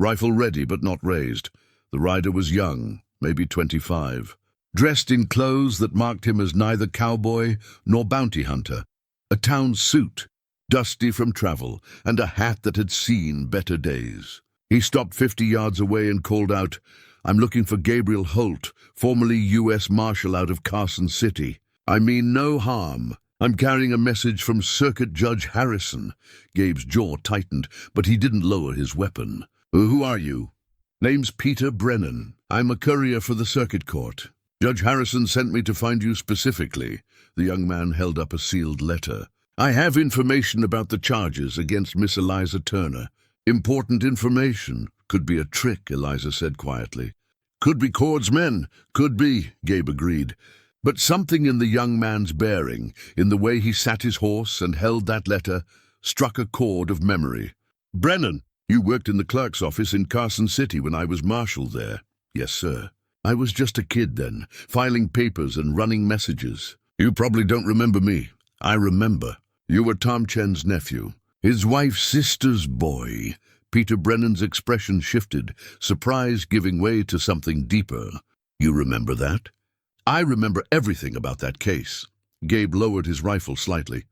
Rifle ready but not raised. The rider was young, maybe 25. Dressed in clothes that marked him as neither cowboy nor bounty hunter. A town suit, dusty from travel, and a hat that had seen better days. He stopped 50 yards away and called out, "I'm looking for Gabriel Holt, formerly U.S. Marshal out of Carson City. I mean no harm. I'm carrying a message from Circuit Judge Harrison." Gabe's jaw tightened, but he didn't lower his weapon. "Who are you?" "Name's Peter Brennan. I'm a courier for the Circuit Court. Judge Harrison sent me to find you specifically." The young man held up a sealed letter. "I have information about the charges against Miss Eliza Turner." "Important information. Could be a trick," Eliza said quietly. "Could be Cord's men. Could be," Gabe agreed. But something in the young man's bearing, in the way he sat his horse and held that letter, struck a chord of memory. "Brennan, you worked in the clerk's office in Carson City when I was marshal there." "Yes, sir. I was just a kid then, filing papers and running messages." "You probably don't remember me." "I remember. You were Tom Chen's nephew. His wife's sister's boy." Peter Brennan's expression shifted, surprise giving way to something deeper. "You remember that?" "I remember everything about that case." Gabe lowered his rifle slightly.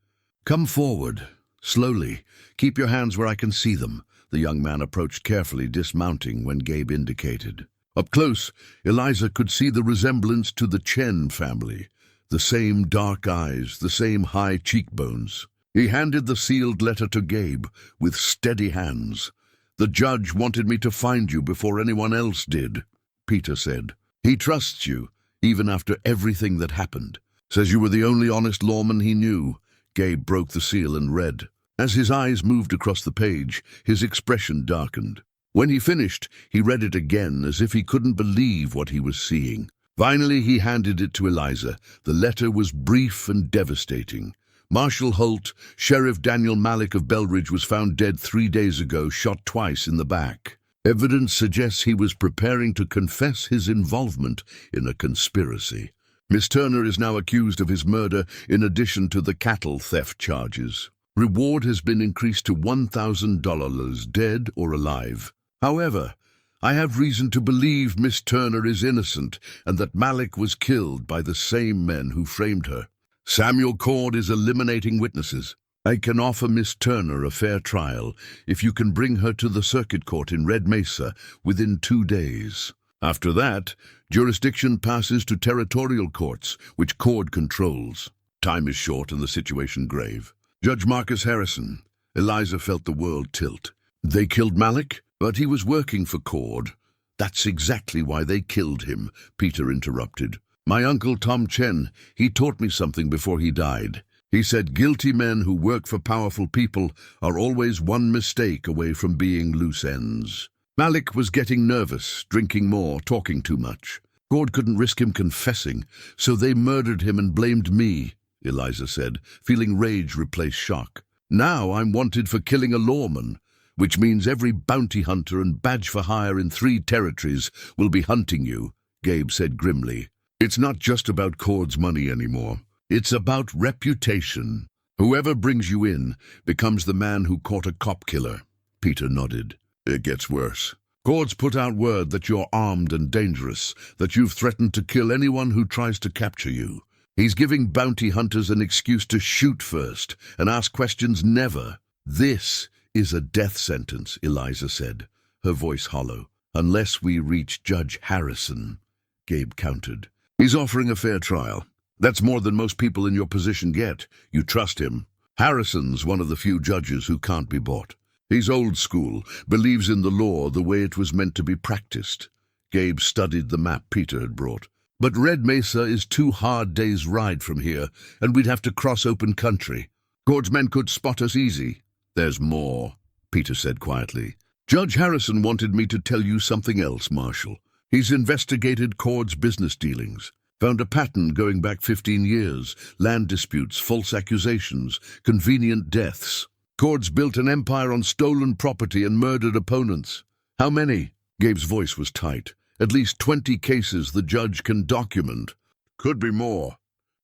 "Come forward. Slowly. Keep your hands where I can see them." The young man approached carefully, dismounting when Gabe indicated. Up close, Eliza could see the resemblance to the Chen family. The same dark eyes, the same high cheekbones. He handed the sealed letter to Gabe with steady hands. "The judge wanted me to find you before anyone else did," Peter said. "He trusts you, even after everything that happened. Says you were the only honest lawman he knew." Gabe broke the seal and read. As his eyes moved across the page, his expression darkened. When he finished, he read it again as if he couldn't believe what he was seeing. Finally, he handed it to Eliza. The letter was brief and devastating. "Marshal Holt, Sheriff Daniel Malik of Belridge was found dead 3 days ago, shot twice in the back. Evidence suggests he was preparing to confess his involvement in a conspiracy. Miss Turner is now accused of his murder in addition to the cattle theft charges. Reward has been increased to $1,000, dead or alive. However, I have reason to believe Miss Turner is innocent and that Malik was killed by the same men who framed her. Samuel Cord is eliminating witnesses. I can offer Miss Turner a fair trial if you can bring her to the circuit court in Red Mesa within 2 days. After that, jurisdiction passes to territorial courts, which Cord controls. Time is short and the situation grave. Judge Marcus Harrison." Eliza felt the world tilt. "They killed Malik? But he was working for Cord. That's exactly why they killed him, Peter interrupted. My uncle Tom Chen, he taught me something before he died. He said guilty men who work for powerful people are always one mistake away from being loose ends. Malik was getting nervous, drinking more, talking too much. Cord couldn't risk him confessing, so they murdered him and blamed me, Eliza said, feeling rage replace shock. Now I'm wanted for killing a lawman, which means every bounty hunter and badge for hire in 3 territories will be hunting you, Gabe said grimly. It's not just about Cord's money anymore. It's about reputation. Whoever brings you in becomes the man who caught a cop killer. Peter nodded. It gets worse. Cord's put out word that you're armed and dangerous, that you've threatened to kill anyone who tries to capture you. He's giving bounty hunters an excuse to shoot first and ask questions never. This is a death sentence, Eliza said, her voice hollow. Unless we reach Judge Harrison, Gabe countered. He's offering a fair trial. That's more than most people in your position get. You trust him. Harrison's one of the few judges who can't be bought. He's old school, believes in the law the way it was meant to be practiced. Gabe studied the map Peter had brought. But Red Mesa is 2 hard days' ride from here, and we'd have to cross open country. Cord's men could spot us easy. There's more, Peter said quietly. Judge Harrison wanted me to tell you something else, Marshal. He's investigated Cord's business dealings. Found a pattern going back 15 years, land disputes, false accusations, convenient deaths. Cord's built an empire on stolen property and murdered opponents. How many? Gabe's voice was tight. At least 20 cases the judge can document. Could be more.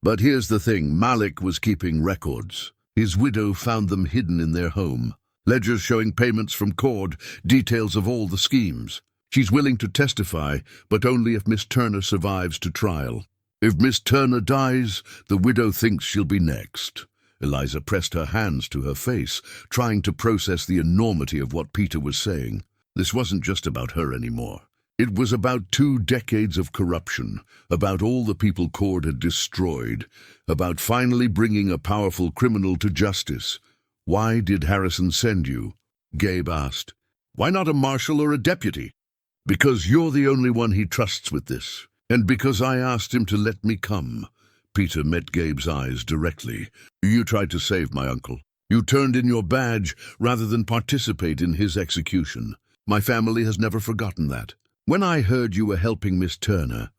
But here's the thing, Malik was keeping records. His widow found them hidden in their home. Ledgers showing payments from Cord, details of all the schemes. She's willing to testify, but only if Miss Turner survives to trial. If Miss Turner dies, the widow thinks she'll be next. Eliza pressed her hands to her face, trying to process the enormity of what Peter was saying. This wasn't just about her anymore. It was about 2 decades of corruption, about all the people Cord had destroyed, about finally bringing a powerful criminal to justice. Why did Harrison send you? Gabe asked. Why not a marshal or a deputy? Because you're the only one he trusts with this, and because I asked him to let me come. Peter met Gabe's eyes directly. You tried to save my uncle. You turned in your badge rather than participate in his execution. My family has never forgotten that. When I heard you were helping Miss Turner,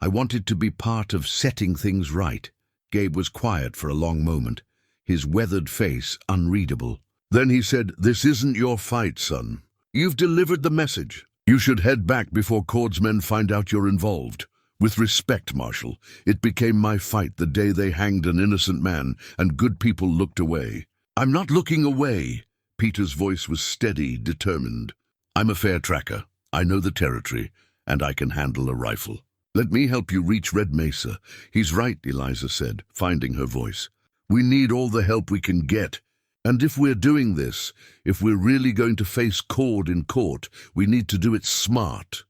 I wanted to be part of setting things right. Gabe was quiet for a long moment, his weathered face unreadable. Then he said, This isn't your fight, son. You've delivered the message. You should head back before Cord's men find out you're involved. With respect, Marshal, it became my fight the day they hanged an innocent man and good people looked away. I'm not looking away. Peter's voice was steady, determined. I'm a fair tracker. I know the territory, and I can handle a rifle. Let me help you reach Red Mesa. He's right, Eliza said, finding her voice. We need all the help we can get. And if we're doing this, if we're really going to face Cord in court, we need to do it smart.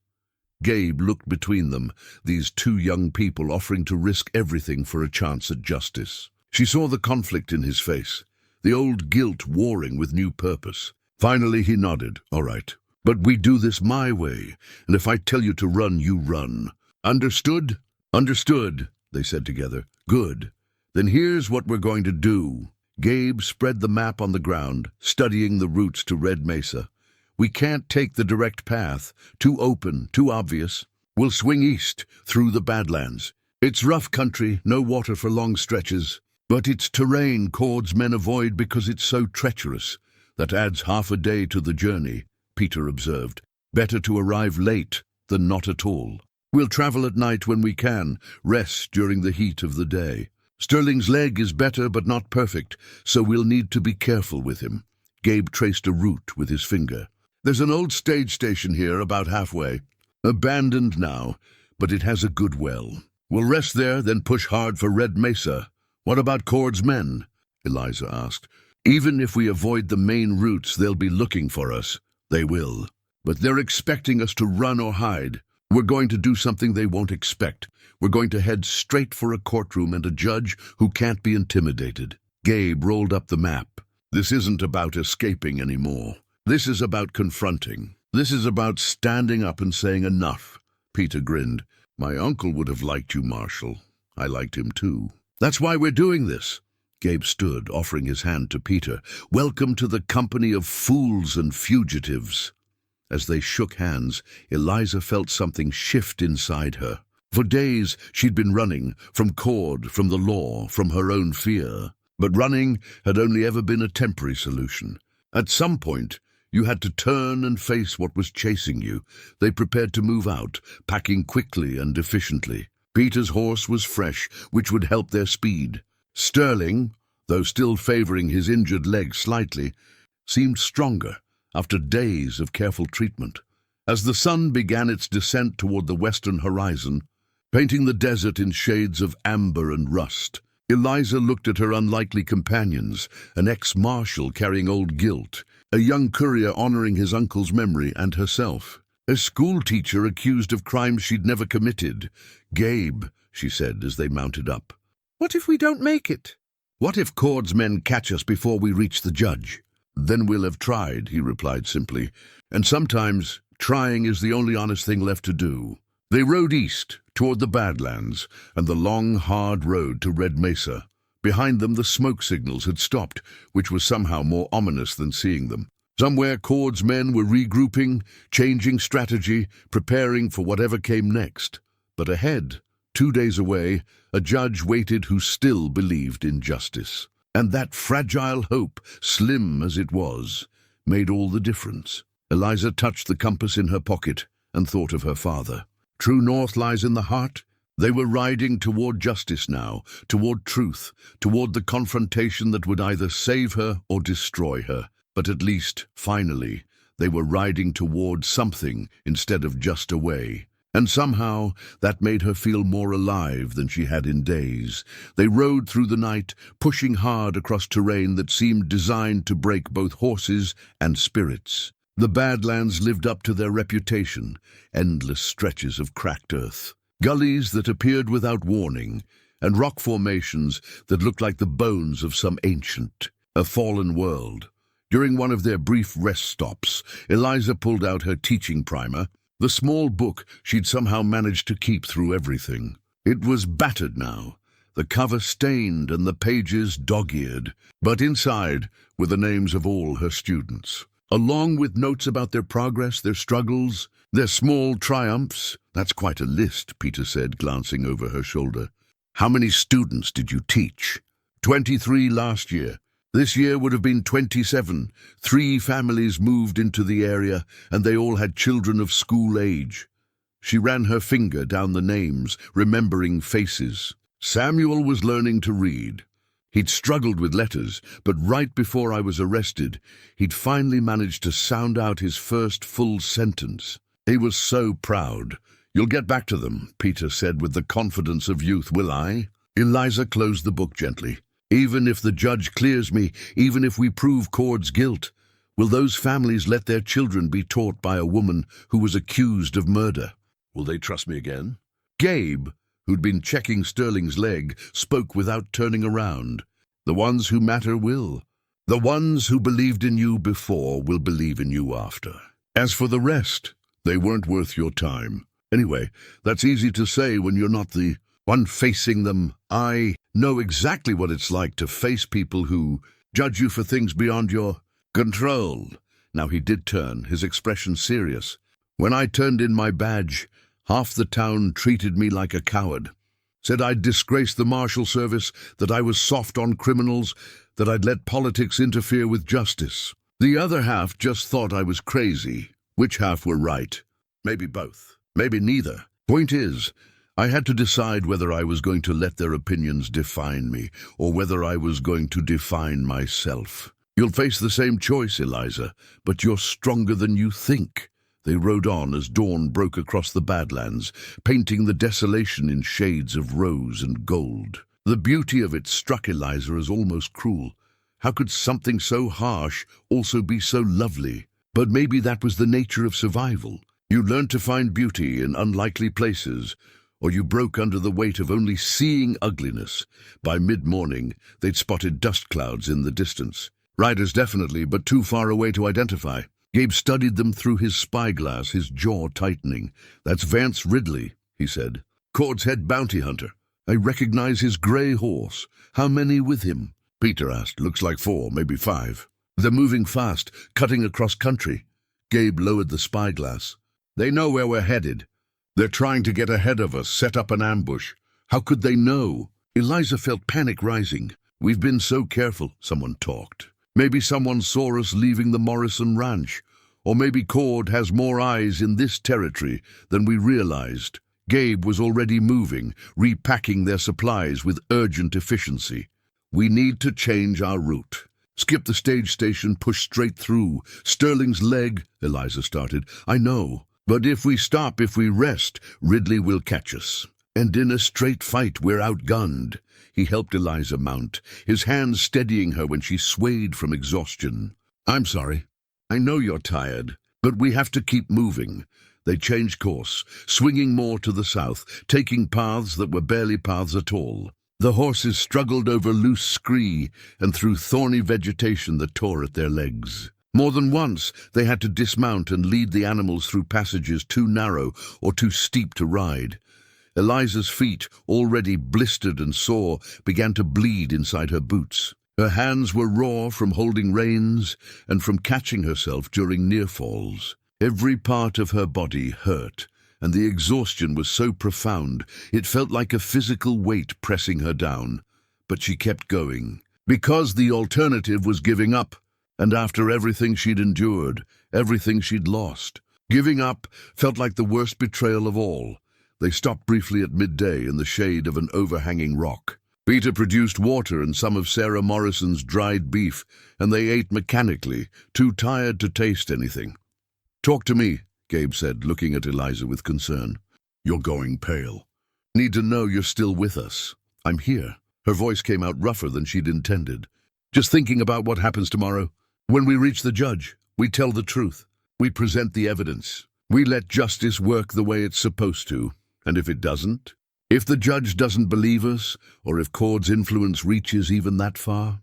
Gabe looked between them, these 2 young people offering to risk everything for a chance at justice. She saw the conflict in his face, the old guilt warring with new purpose. Finally he nodded. All right, but we do this my way, and if I tell you to run, you run. Understood? Understood, they said together. Good. Then here's what we're going to do. Gabe spread the map on the ground, studying the routes to Red Mesa. We can't take the direct path, too open, too obvious. We'll swing east, through the badlands. It's rough country, no water for long stretches, but it's terrain Cord's men avoid because it's so treacherous. That adds half a day to the journey, Peter observed. Better to arrive late than not at all. We'll travel at night when we can, rest during the heat of the day. Sterling's leg is better but not perfect, so we'll need to be careful with him. Gabe traced a route with his finger. There's an old stage station here about halfway. Abandoned now, but it has a good well. We'll rest there, then push hard for Red Mesa. What about Cord's men? Eliza asked. Even if we avoid the main routes, they'll be looking for us. They will. But they're expecting us to run or hide. We're going to do something they won't expect. We're going to head straight for a courtroom and a judge who can't be intimidated. Gabe rolled up the map. This isn't about escaping anymore. This is about confronting. This is about standing up and saying enough. Peter grinned. My uncle would have liked you, Marshal. I liked him too. That's why we're doing this. Gabe stood, offering his hand to Peter. Welcome to the company of fools and fugitives. As they shook hands, Eliza felt something shift inside her. For days she'd been running, from Cord, from the law, from her own fear. But running had only ever been a temporary solution. At some point, you had to turn and face what was chasing you. They prepared to move out, packing quickly and efficiently. Peter's horse was fresh, which would help their speed. Sterling, though still favoring his injured leg slightly, seemed stronger after days of careful treatment. As the sun began its descent toward the western horizon, painting the desert in shades of amber and rust, Eliza looked at her unlikely companions, an ex-marshal carrying old guilt, a young courier honoring his uncle's memory, and herself, a schoolteacher accused of crimes she'd never committed. Gabe, she said as they mounted up. What if we don't make it? What if Cord's men catch us before we reach the judge? Then we'll have tried, he replied simply, and sometimes trying is the only honest thing left to do. They rode east, toward the Badlands, and the long, hard road to Red Mesa. Behind them the smoke signals had stopped, which was somehow more ominous than seeing them. Somewhere Cord's men were regrouping, changing strategy, preparing for whatever came next. But ahead, 2 days away, a judge waited who still believed in justice. And that fragile hope, slim as it was, made all the difference. Eliza touched the compass in her pocket and thought of her father. True north lies in the heart. They were riding toward justice now, toward truth, toward the confrontation that would either save her or destroy her. But at least, finally, they were riding toward something instead of just away. And somehow that made her feel more alive than she had in days. They rode through the night, pushing hard across terrain that seemed designed to break both horses and spirits. The Badlands lived up to their reputation, endless stretches of cracked earth, gullies that appeared without warning, and rock formations that looked like the bones of some ancient, a fallen world. During one of their brief rest stops, Eliza pulled out her teaching primer, the small book she'd somehow managed to keep through everything. It was battered now, the cover stained and the pages dog-eared, but inside were the names of all her students, along with notes about their progress, their struggles, their small triumphs. That's quite a list, Peter said, glancing over her shoulder. How many students did you teach? 23 last year. This year would have been 27. 3 families moved into the area, and they all had children of school age. She ran her finger down the names, remembering faces. Samuel was learning to read. He'd struggled with letters, but right before I was arrested, he'd finally managed to sound out his first full sentence. He was so proud. You'll get back to them, Peter said with the confidence of youth, will I? Eliza closed the book gently. Even if the judge clears me, even if we prove Cord's guilt, will those families let their children be taught by a woman who was accused of murder? Will they trust me again? Gabe, who'd been checking Sterling's leg, spoke without turning around. The ones who matter will. The ones who believed in you before will believe in you after. As for the rest, they weren't worth your time. Anyway, that's easy to say when you're not the one facing them. I know exactly what it's like to face people who judge you for things beyond your control. Now he did turn, his expression serious. When I turned in my badge, half the town treated me like a coward. Said I'd disgraced the marshal service, that I was soft on criminals, that I'd let politics interfere with justice. The other half just thought I was crazy. Which half were right? Maybe both. Maybe neither. Point is, I had to decide whether I was going to let their opinions define me, or whether I was going to define myself. You'll face the same choice, Eliza, but you're stronger than you think. They rode on as dawn broke across the Badlands, painting the desolation in shades of rose and gold. The beauty of it struck Eliza as almost cruel. How could something so harsh also be so lovely? But maybe that was the nature of survival. You learned to find beauty in unlikely places, or you broke under the weight of only seeing ugliness. By mid-morning, they'd spotted dust clouds in the distance. Riders definitely, but too far away to identify. Gabe studied them through his spyglass, his jaw tightening. "That's Vance Ridley," he said. "Cord's head bounty hunter. I recognize his gray horse. How many with him?" Peter asked. "Looks like 4, maybe 5. They're moving fast, cutting across country." Gabe lowered the spyglass. "They know where we're headed. They're trying to get ahead of us, set up an ambush. How could they know?" Eliza felt panic rising. "We've been so careful," someone talked. "Maybe someone saw us leaving the Morrison Ranch. Or maybe Cord has more eyes in this territory than we realized." Gabe was already moving, repacking their supplies with urgent efficiency. "We need to change our route. Skip the stage station, push straight through. Sterling's leg," Eliza started. "I know. But if we stop, if we rest, Ridley will catch us. And in a straight fight, we're outgunned." He helped Eliza mount, his hands steadying her when she swayed from exhaustion. "I'm sorry. I know you're tired, but we have to keep moving." They changed course, swinging more to the south, taking paths that were barely paths at all. The horses struggled over loose scree and through thorny vegetation that tore at their legs. More than once, they had to dismount and lead the animals through passages too narrow or too steep to ride. Eliza's feet, already blistered and sore, began to bleed inside her boots. Her hands were raw from holding reins and from catching herself during near falls. Every part of her body hurt, and the exhaustion was so profound it felt like a physical weight pressing her down. But she kept going, because the alternative was giving up, and after everything she'd endured, everything she'd lost. Giving up felt like the worst betrayal of all. They stopped briefly at midday in the shade of an overhanging rock. Peter produced water and some of Sarah Morrison's dried beef, and they ate mechanically, too tired to taste anything. "Talk to me," Gabe said, looking at Eliza with concern. "You're going pale. Need to know you're still with us." "I'm here." Her voice came out rougher than she'd intended. "Just thinking about what happens tomorrow. When we reach the judge, we tell the truth. We present the evidence. We let justice work the way it's supposed to. And if it doesn't? If the judge doesn't believe us, or if Cord's influence reaches even that far?"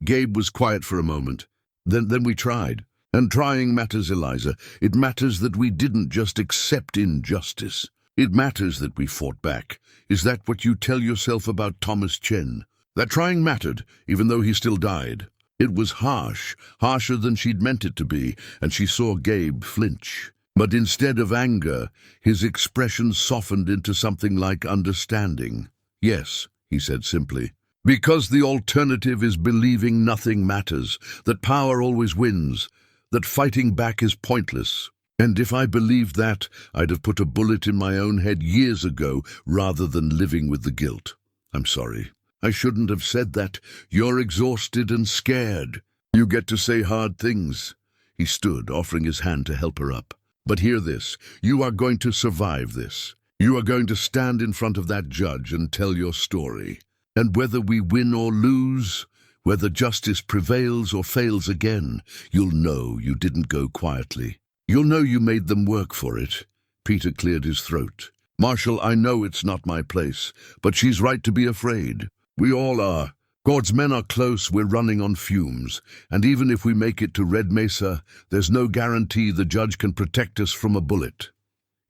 Gabe was quiet for a moment. Then we tried. And trying matters, Eliza. It matters that we didn't just accept injustice. It matters that we fought back. Is that what you tell yourself about Thomas Chen? That trying mattered, even though he still died. It was harsh, harsher than she'd meant it to be, and she saw Gabe flinch. But instead of anger, his expression softened into something like understanding. "Yes," he said simply, "because the alternative is believing nothing matters, that power always wins, that fighting back is pointless. And if I believed that, I'd have put a bullet in my own head years ago rather than living with the guilt. I'm sorry. I shouldn't have said that. You're exhausted and scared. You get to say hard things." He stood, offering his hand to help her up. "But hear this. You are going to survive this. You are going to stand in front of that judge and tell your story. And whether we win or lose, whether justice prevails or fails again, you'll know you didn't go quietly. You'll know you made them work for it." Peter cleared his throat. "Marshal, I know it's not my place, but she's right to be afraid. We all are. God's men are close, we're running on fumes, and even if we make it to Red Mesa, there's no guarantee the judge can protect us from a bullet."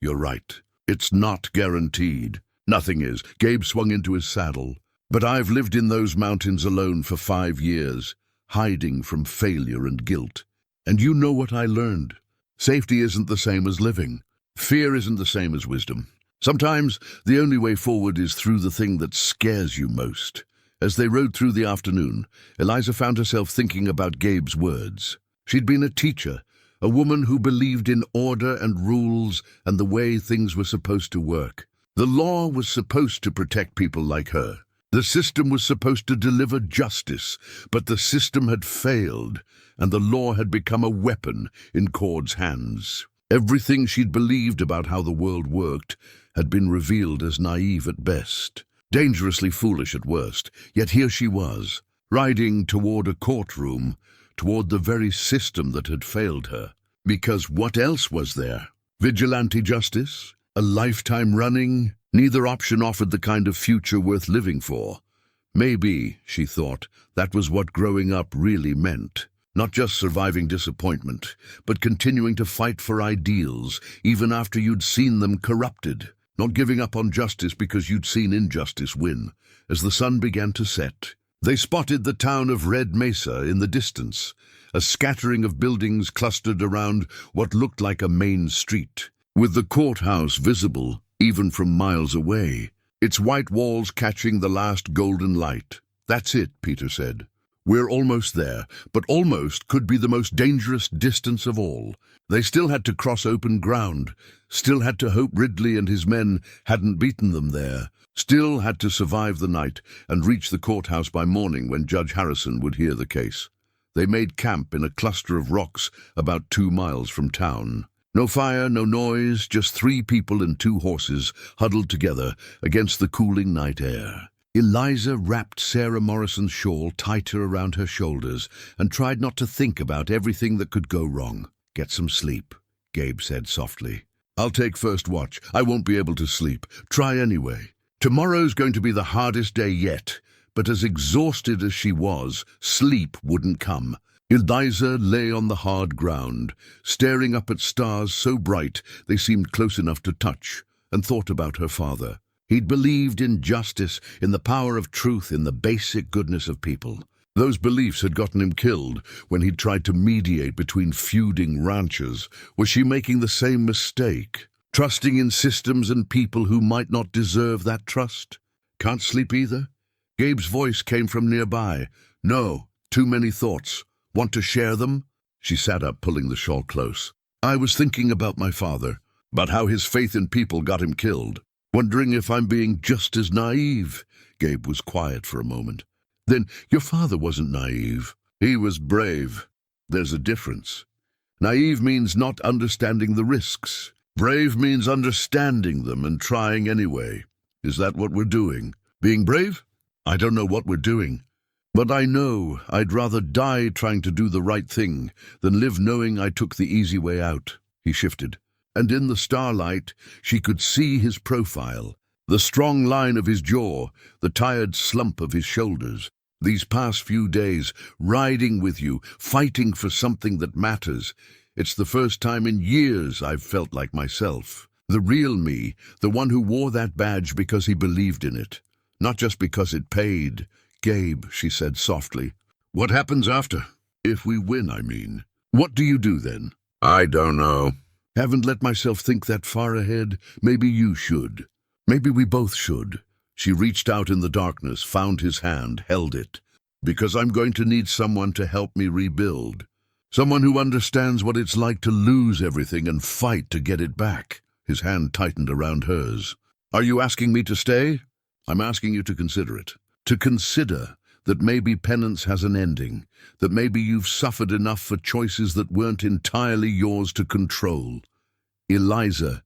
"You're right. It's not guaranteed." "Nothing is." Gabe swung into his saddle. "But I've lived in those mountains alone for 5 years, hiding from failure and guilt. And you know what I learned. Safety isn't the same as living. Fear isn't the same as wisdom. Sometimes the only way forward is through the thing that scares you most." As they rode through the afternoon, Eliza found herself thinking about Gabe's words. She'd been a teacher, a woman who believed in order and rules and the way things were supposed to work. The law was supposed to protect people like her. The system was supposed to deliver justice, but the system had failed, and the law had become a weapon in Cord's hands. Everything she'd believed about how the world worked had been revealed as naive at best. Dangerously foolish at worst, yet here she was, riding toward a courtroom, toward the very system that had failed her. Because what else was there? Vigilante justice? A lifetime running? Neither option offered the kind of future worth living for. Maybe, she thought, that was what growing up really meant. Not just surviving disappointment, but continuing to fight for ideals, even after you'd seen them corrupted. Not giving up on justice because you'd seen injustice win. As the sun began to set, they spotted the town of Red Mesa in the distance, a scattering of buildings clustered around what looked like a main street, with the courthouse visible even from miles away, its white walls catching the last golden light. "That's it," Peter said. "We're almost there, but almost could be the most dangerous distance of all." They still had to cross open ground, still had to hope Ridley and his men hadn't beaten them there, still had to survive the night and reach the courthouse by morning when Judge Harrison would hear the case. They made camp in a cluster of rocks about 2 miles from town. No fire, no noise, just 3 people and 2 horses huddled together against the cooling night air. Eliza wrapped Sarah Morrison's shawl tighter around her shoulders and tried not to think about everything that could go wrong. "Get some sleep," Gabe said softly. "I'll take first watch. I won't be able to sleep. Try anyway. Tomorrow's going to be the hardest day yet." But as exhausted as she was, sleep wouldn't come. Eliza lay on the hard ground, staring up at stars so bright they seemed close enough to touch, and thought about her father. He'd believed in justice, in the power of truth, in the basic goodness of people. Those beliefs had gotten him killed when he'd tried to mediate between feuding ranchers. Was she making the same mistake? Trusting in systems and people who might not deserve that trust? "Can't sleep either?" Gabe's voice came from nearby. "No, too many thoughts. Want to share them?" She sat up, pulling the shawl close. "I was thinking about my father, about how his faith in people got him killed. Wondering if I'm being just as naive." Gabe was quiet for a moment. "Then your father wasn't naive. He was brave. There's a difference. Naive means not understanding the risks. Brave means understanding them and trying anyway. Is that what we're doing? Being brave? I don't know what we're doing. But I know I'd rather die trying to do the right thing than live knowing I took the easy way out." He shifted, and in the starlight she could see his profile, the strong line of his jaw, the tired slump of his shoulders. "These past few days, riding with you, fighting for something that matters. It's the first time in years I've felt like myself. The real me, the one who wore that badge because he believed in it. Not just because it paid." "Gabe," she said softly, "what happens after? If we win, I mean. What do you do then?" "I don't know. Haven't let myself think that far ahead. Maybe you should. Maybe we both should." She reached out in the darkness, found his hand, held it. "Because I'm going to need someone to help me rebuild. Someone who understands what it's like to lose everything and fight to get it back." His hand tightened around hers. "Are you asking me to stay?" "I'm asking you to consider it. To consider that maybe penance has an ending, that maybe you've suffered enough for choices that weren't entirely yours to control. Eliza,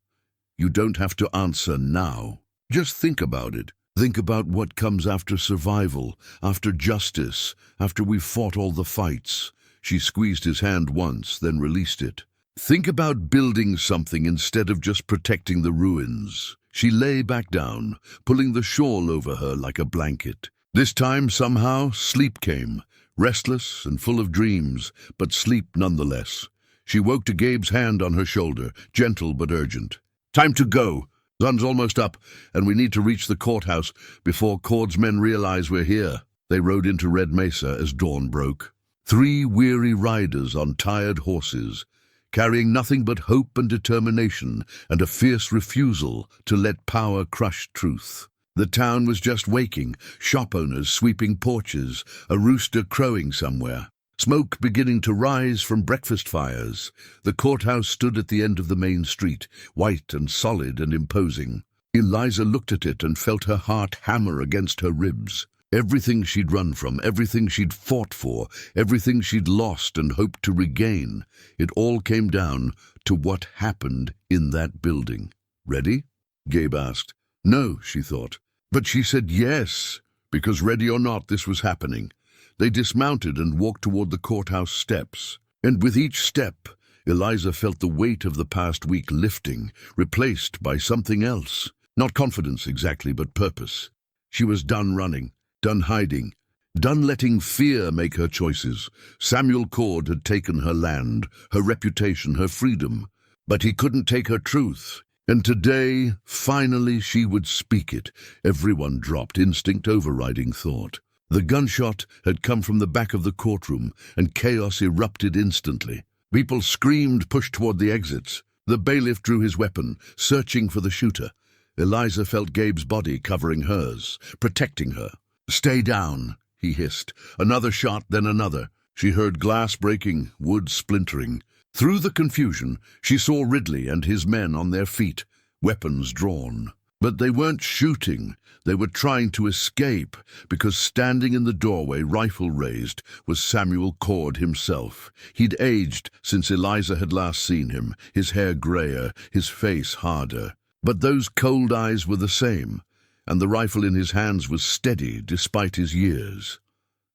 you don't have to answer now. Just think about it. Think about what comes after survival, after justice, after we've fought all the fights." She squeezed his hand once, then released it. "Think about building something instead of just protecting the ruins." She lay back down, pulling the shawl over her like a blanket. This time, somehow, sleep came, restless and full of dreams, but sleep nonetheless. She woke to Gabe's hand on her shoulder, gentle but urgent. "Time to go. Sun's almost up, and we need to reach the courthouse before Cord's men realize we're here." They rode into Red Mesa as dawn broke. 3 weary riders on tired horses, carrying nothing but hope and determination and a fierce refusal to let power crush truth. The town was just waking, shop owners sweeping porches, a rooster crowing somewhere, smoke beginning to rise from breakfast fires. The courthouse stood at the end of the main street, white and solid and imposing. Eliza looked at it and felt her heart hammer against her ribs. Everything she'd run from, everything she'd fought for, everything she'd lost and hoped to regain, it all came down to what happened in that building. "Ready?" Gabe asked. "No," she thought. But she said yes, because ready or not, this was happening. They dismounted and walked toward the courthouse steps. And with each step, Eliza felt the weight of the past week lifting, replaced by something else. Not confidence exactly, but purpose. She was done running, done hiding. Done letting fear make her choices. Samuel Cord had taken her land, her reputation, her freedom. But he couldn't take her truth. And today, finally, she would speak it. Everyone dropped, instinct overriding thought. The gunshot had come from the back of the courtroom, and chaos erupted instantly. People screamed, pushed toward the exits. The bailiff drew his weapon, searching for the shooter. Eliza felt Gabe's body covering hers, protecting her. "Stay down," he hissed. Another shot, then another. She heard glass breaking, wood splintering. Through the confusion, she saw Ridley and his men on their feet, weapons drawn. But they weren't shooting. They were trying to escape, because standing in the doorway, rifle raised, was Samuel Cord himself. He'd aged since Eliza had last seen him, his hair grayer, his face harder. But those cold eyes were the same, and the rifle in his hands was steady despite his years.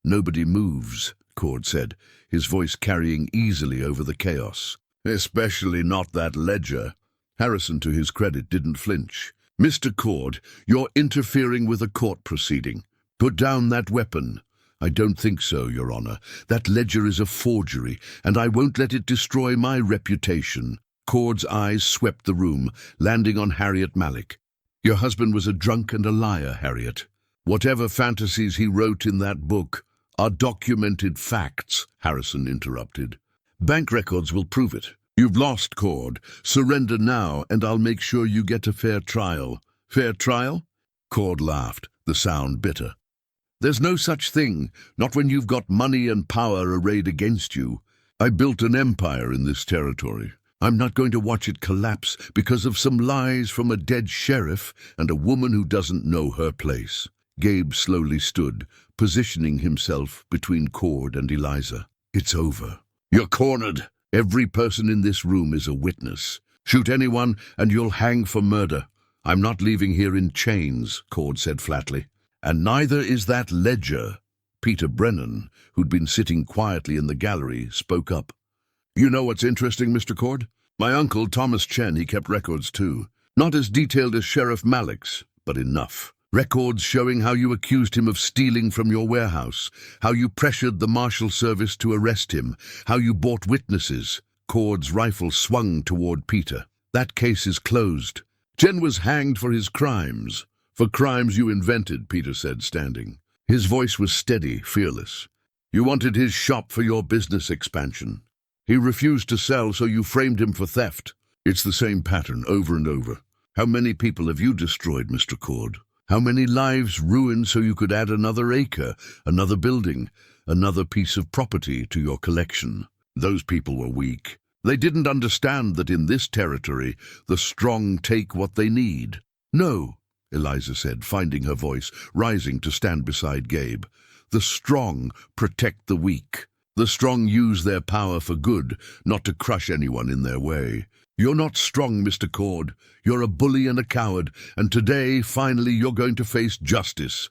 "Nobody moves," Cord said, his voice carrying easily over the chaos. "Especially not that ledger." Harrison, to his credit, didn't flinch. "Mr. Cord, you're interfering with a court proceeding. Put down that weapon." "I don't think so, Your Honor. That ledger is a forgery, and I won't let it destroy my reputation." Cord's eyes swept the room, landing on Harriet Malek. "Your husband was a drunk and a liar, Harriet. Whatever fantasies he wrote in that book are documented facts," Harrison interrupted. "Bank records will prove it. You've lost, Cord. Surrender now, and I'll make sure you get a fair trial." "Fair trial?" Cord laughed, the sound bitter. "There's no such thing, not when you've got money and power arrayed against you. I built an empire in this territory. I'm not going to watch it collapse because of some lies from a dead sheriff and a woman who doesn't know her place." Gabe slowly stood, positioning himself between Cord and Eliza. "It's over. You're cornered. Every person in this room is a witness. Shoot anyone and you'll hang for murder." "I'm not leaving here in chains," Cord said flatly. "And neither is that ledger." Peter Brennan, who'd been sitting quietly in the gallery, spoke up. "You know what's interesting, Mr. Cord? My uncle, Thomas Chen, he kept records too. Not as detailed as Sheriff Malek's, but enough. Records showing how you accused him of stealing from your warehouse, how you pressured the Marshal Service to arrest him, how you bought witnesses." Cord's rifle swung toward Peter. "That case is closed. Chen was hanged for his crimes." "For crimes you invented," Peter said, standing. His voice was steady, fearless. "You wanted his shop for your business expansion. He refused to sell, so you framed him for theft. It's the same pattern over and over. How many people have you destroyed, Mr. Cord? How many lives ruined so you could add another acre, another building, another piece of property to your collection?" Those people were weak. They didn't understand that in this territory, the strong take what they need. "No," Eliza said, finding her voice, rising to stand beside Gabe. "The strong protect the weak. The strong use their power for good, not to crush anyone in their way. You're not strong, Mr. Cord. You're a bully and a coward, and today, finally, you're going to face justice."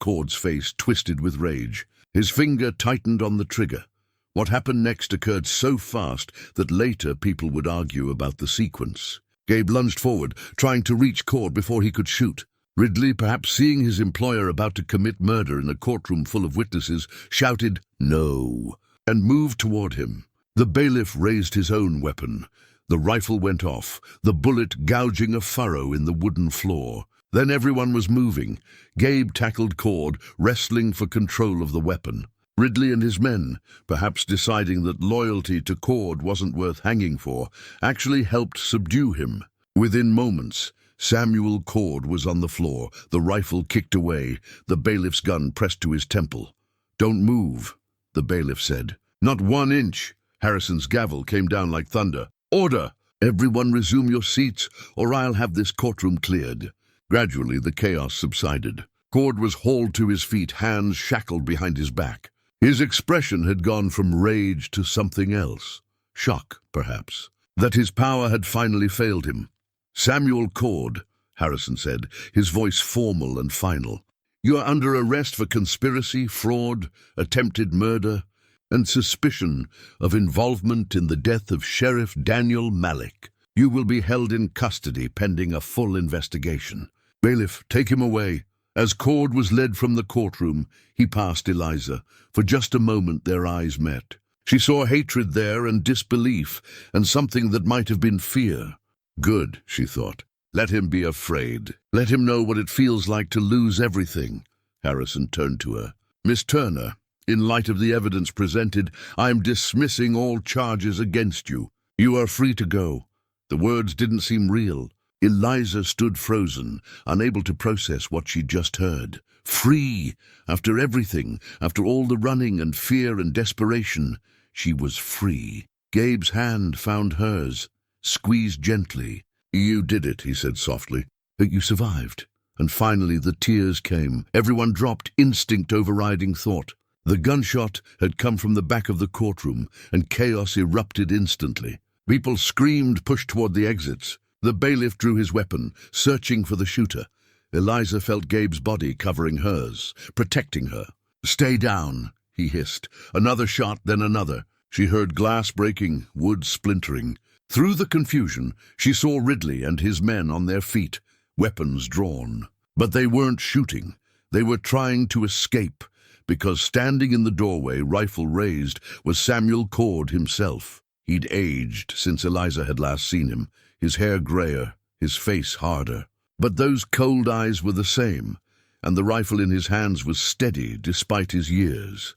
Cord's face twisted with rage. His finger tightened on the trigger. What happened next occurred so fast that later people would argue about the sequence. Gabe lunged forward, trying to reach Cord before he could shoot. Ridley, perhaps seeing his employer about to commit murder in a courtroom full of witnesses, shouted, "No," and moved toward him. The bailiff raised his own weapon. The rifle went off, the bullet gouging a furrow in the wooden floor. Then everyone was moving. Gabe tackled Cord, wrestling for control of the weapon. Ridley and his men, perhaps deciding that loyalty to Cord wasn't worth hanging for, actually helped subdue him. Within moments, Samuel Cord was on the floor, the rifle kicked away, the bailiff's gun pressed to his temple. "Don't move," the bailiff said. "Not 1 inch." Harrison's gavel came down like thunder. "Order! Everyone resume your seats, or I'll have this courtroom cleared." Gradually, the chaos subsided. Cord was hauled to his feet, hands shackled behind his back. His expression had gone from rage to something else. Shock, perhaps, that his power had finally failed him. "Samuel Cord," Harrison said, his voice formal and final. "You are under arrest for conspiracy, fraud, attempted murder, and suspicion of involvement in the death of Sheriff Daniel Malek. You will be held in custody pending a full investigation." "Bailiff, take him away." As Cord was led from the courtroom, he passed Eliza. For just a moment their eyes met. She saw hatred there and disbelief, and something that might have been fear. Good, she thought. Let him be afraid. Let him know what it feels like to lose everything. Harrison turned to her. Miss Turner, in light of the evidence presented, I am dismissing all charges against you. You are free to go. The words didn't seem real. Eliza stood frozen, unable to process what she'd just heard. Free! After everything, after all the running and fear and desperation, she was free. Gabe's hand found hers, squeezed gently. You did it, he said softly. You survived. And finally the tears came. Everyone dropped, instinct overriding thought. The gunshot had come from the back of the courtroom, and chaos erupted instantly. People screamed, pushed toward the exits. The bailiff drew his weapon, searching for the shooter. Eliza felt Gabe's body covering hers, protecting her. Stay down, he hissed. Another shot, then another. She heard glass breaking, wood splintering. Through the confusion, she saw Ridley and his men on their feet, weapons drawn. But they weren't shooting. They were trying to escape, because standing in the doorway, rifle raised, was Samuel Cord himself. He'd aged since Eliza had last seen him, his hair grayer, his face harder. But those cold eyes were the same, and the rifle in his hands was steady despite his years.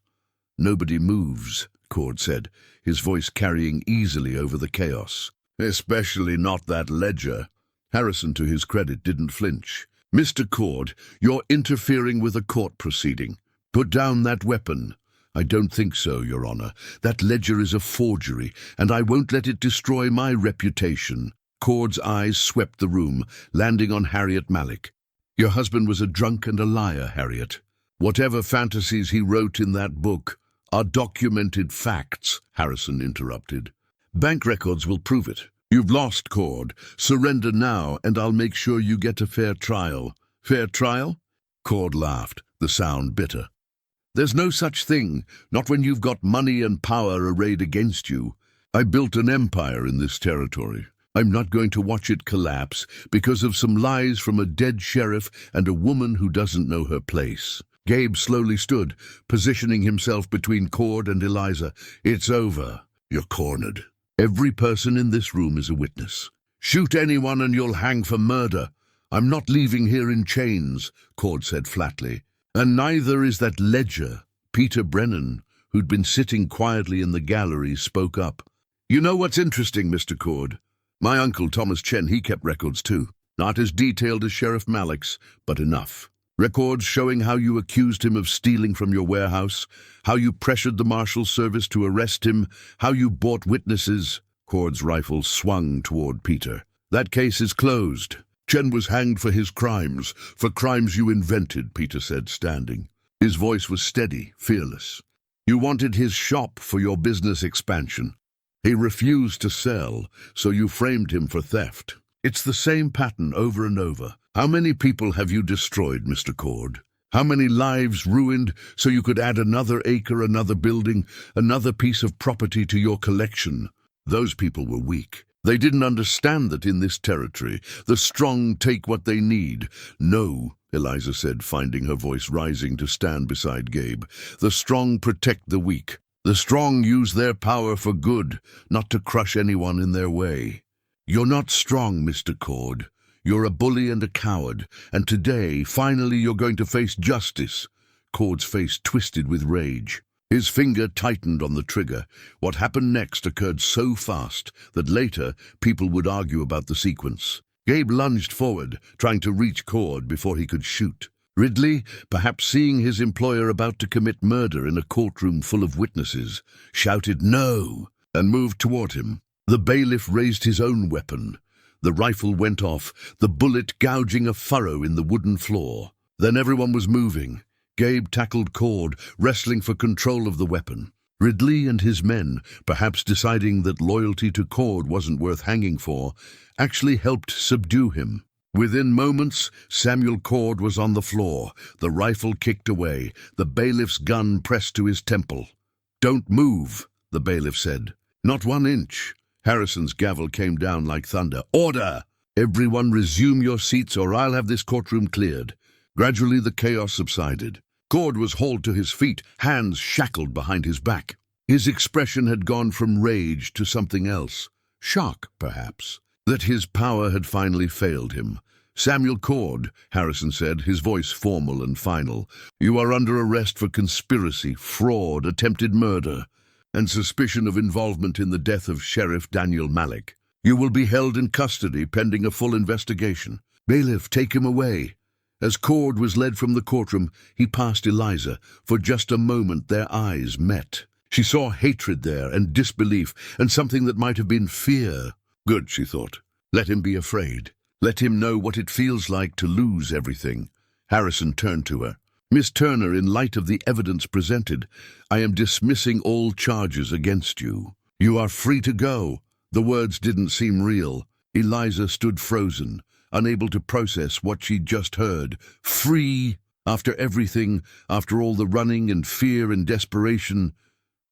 Nobody moves, Cord said, his voice carrying easily over the chaos. Especially not that ledger. Harrison, to his credit, didn't flinch. Mr. Cord, you're interfering with a court proceeding. Put down that weapon. I don't think so, Your Honor. That ledger is a forgery, and I won't let it destroy my reputation. Cord's eyes swept the room, landing on Harriet Mallock. Your husband was a drunk and a liar, Harriet. Whatever fantasies he wrote in that book are documented facts, Harrison interrupted. Bank records will prove it. You've lost, Cord. Surrender now, and I'll make sure you get a fair trial. Fair trial? Cord laughed, the sound bitter. There's no such thing, not when you've got money and power arrayed against you. I built an empire in this territory. I'm not going to watch it collapse because of some lies from a dead sheriff and a woman who doesn't know her place. Gabe slowly stood, positioning himself between Cord and Eliza. It's over. You're cornered. Every person in this room is a witness. Shoot anyone and you'll hang for murder. I'm not leaving here in chains, Cord said flatly. And neither is that ledger. Peter Brennan, who'd been sitting quietly in the gallery, spoke up. You know what's interesting, Mr. Cord? My uncle, Thomas Chen, he kept records too. Not as detailed as Sheriff Mallock's, but enough. Records showing how you accused him of stealing from your warehouse, how you pressured the Marshal Service to arrest him, how you bought witnesses. Cord's rifle swung toward Peter. That case is closed. Chen was hanged for his crimes, for crimes you invented, Peter said, standing. His voice was steady, fearless. You wanted his shop for your business expansion. He refused to sell, so you framed him for theft. It's the same pattern over and over. How many people have you destroyed, Mr. Cord? How many lives ruined so you could add another acre, another building, another piece of property to your collection? Those people were weak. They didn't understand that in this territory, the strong take what they need. No, Eliza said, finding her voice rising to stand beside Gabe. The strong protect the weak. The strong use their power for good, not to crush anyone in their way. You're not strong, Mr. Cord. You're a bully and a coward, and today, finally, you're going to face justice. Cord's face twisted with rage. His finger tightened on the trigger. What happened next occurred so fast that later people would argue about the sequence. Gabe lunged forward, trying to reach Cord before he could shoot. Ridley, perhaps seeing his employer about to commit murder in a courtroom full of witnesses, shouted "No!" and moved toward him. The bailiff raised his own weapon. The rifle went off, the bullet gouging a furrow in the wooden floor. Then everyone was moving. Gabe tackled Cord, wrestling for control of the weapon. Ridley and his men, perhaps deciding that loyalty to Cord wasn't worth hanging for, actually helped subdue him. Within moments, Samuel Cord was on the floor, the rifle kicked away, the bailiff's gun pressed to his temple. "Don't move," the bailiff said. "Not 1 inch." Harrison's gavel came down like thunder. "Order! Everyone resume your seats or I'll have this courtroom cleared." Gradually the chaos subsided. Cord was hauled to his feet, hands shackled behind his back. His expression had gone from rage to something else. Shock, perhaps, that his power had finally failed him. "Samuel Cord," Harrison said, his voice formal and final, "you are under arrest for conspiracy, fraud, attempted murder, and suspicion of involvement in the death of Sheriff Daniel Malik. You will be held in custody pending a full investigation. Bailiff, take him away." As Cord was led from the courtroom, he passed Eliza. For just a moment their eyes met. She saw hatred there, and disbelief, and something that might have been fear. Good, she thought. Let him be afraid. Let him know what it feels like to lose everything. Harrison turned to her. "Miss Turner, in light of the evidence presented, I am dismissing all charges against you. You are free to go." The words didn't seem real. Eliza stood frozen, unable to process what she'd just heard. Free! After everything, after all the running and fear and desperation,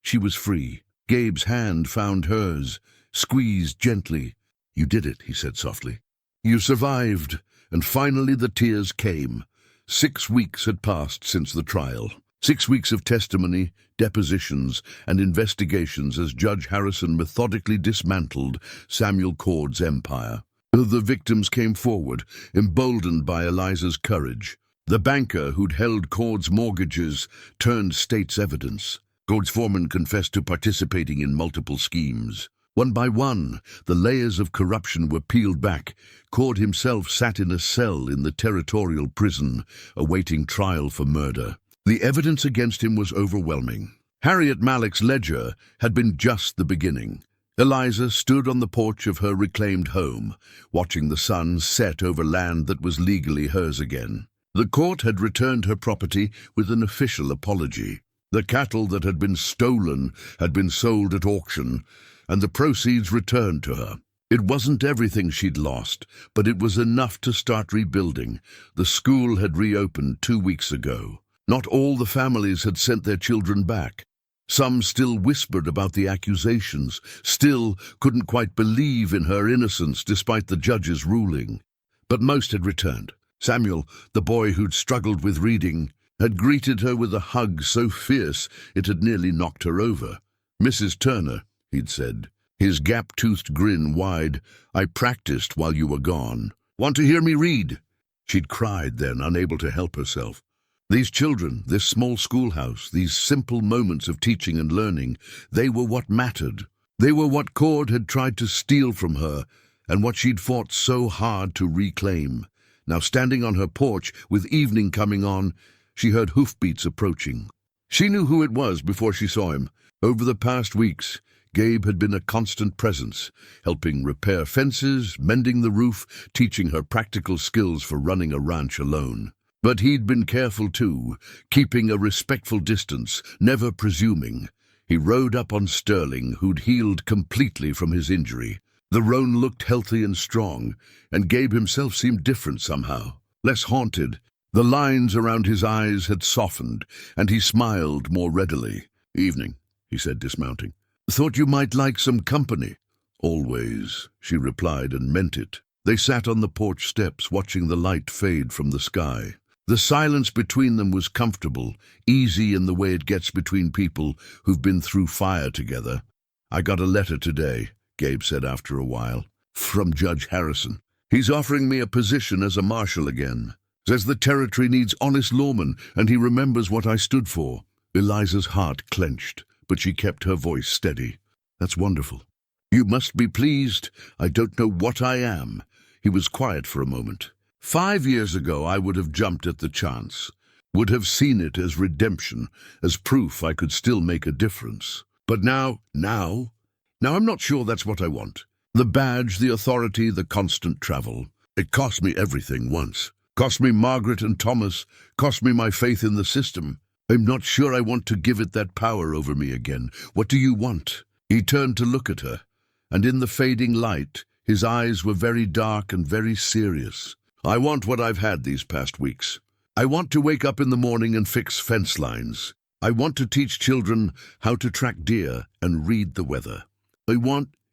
she was free. Gabe's hand found hers, squeezed gently. "You did it," he said softly. "You survived." And finally the tears came. 6 weeks had passed since the trial. 6 weeks of testimony, depositions, and investigations as Judge Harrison methodically dismantled Samuel Cord's empire. The victims came forward, emboldened by Eliza's courage. The banker who'd held Cord's mortgages turned state's evidence. Cord's foreman confessed to participating in multiple schemes. One by one, the layers of corruption were peeled back. Cord himself sat in a cell in the territorial prison, awaiting trial for murder. The evidence against him was overwhelming. Harriet Malik's ledger had been just the beginning. Eliza stood on the porch of her reclaimed home, watching the sun set over land that was legally hers again. The court had returned her property with an official apology. The cattle that had been stolen had been sold at auction, and the proceeds returned to her. It wasn't everything she'd lost, but it was enough to start rebuilding. The school had reopened 2 weeks ago. Not all the families had sent their children back. Some still whispered about the accusations, still couldn't quite believe in her innocence despite the judge's ruling. But most had returned. Samuel, the boy who'd struggled with reading, had greeted her with a hug so fierce it had nearly knocked her over. "Mrs. Turner," he'd said, his gap-toothed grin wide, "I practiced while you were gone. Want to hear me read?" She'd cried then, unable to help herself. These children, this small schoolhouse, these simple moments of teaching and learning, they were what mattered. They were what Cord had tried to steal from her, and what she'd fought so hard to reclaim. Now, standing on her porch, with evening coming on, she heard hoofbeats approaching. She knew who it was before she saw him. Over the past weeks, Gabe had been a constant presence, helping repair fences, mending the roof, teaching her practical skills for running a ranch alone. But he'd been careful too, keeping a respectful distance, never presuming. He rode up on Sterling, who'd healed completely from his injury. The roan looked healthy and strong, and Gabe himself seemed different somehow, less haunted. The lines around his eyes had softened, and he smiled more readily. "Evening," he said, dismounting. "Thought you might like some company." "Always," she replied, and meant it. They sat on the porch steps, watching the light fade from the sky. The silence between them was comfortable, easy in the way it gets between people who've been through fire together. "I got a letter today," Gabe said after a while, "from Judge Harrison. He's offering me a position as a marshal again. Says the territory needs honest lawmen, and he remembers what I stood for." Eliza's heart clenched, but she kept her voice steady. "That's wonderful. You must be pleased. I don't know what I am." He was quiet for a moment. 5 years ago I would have jumped at the chance, would have seen it as redemption, as proof I could still make a difference. But now I'm not sure that's what I want. The badge, the authority, the constant travel. It cost me everything once. Cost me Margaret and Thomas, cost me my faith in the system. I'm not sure I want to give it that power over me again. What do you want?" He turned to look at her, and in the fading light, his eyes were very dark and very serious. "I want what I've had these past weeks. I want to wake up in the morning and fix fence lines. I want to teach children how to track deer and read the weather.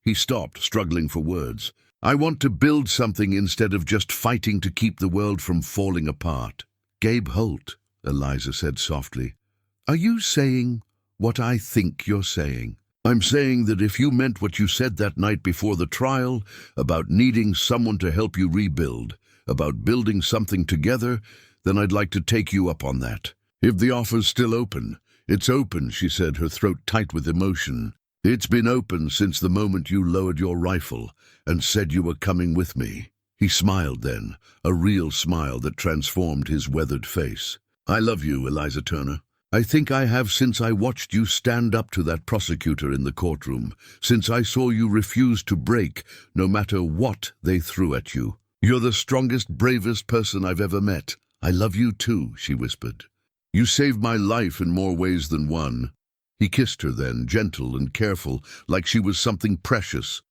He stopped, struggling for words. "I want to build something instead of just fighting to keep the world from falling apart." Gabe Holt, Eliza said softly. Are you saying what I think you're saying? I'm saying that if you meant what you said that night before the trial, about needing someone to help you rebuild, about building something together, then I'd like to take you up on that. If the offer's still open, it's open, she said, her throat tight with emotion. It's been open since the moment you lowered your rifle and said you were coming with me. He smiled then, a real smile that transformed his weathered face. I love you, Eliza Turner. I think I have since I watched you stand up to that prosecutor in the courtroom, since I saw you refuse to break no matter what they threw at you. You're the strongest, bravest person I've ever met. I love you too, she whispered. You saved my life in more ways than one. He kissed her then, gentle and careful, like she was something precious.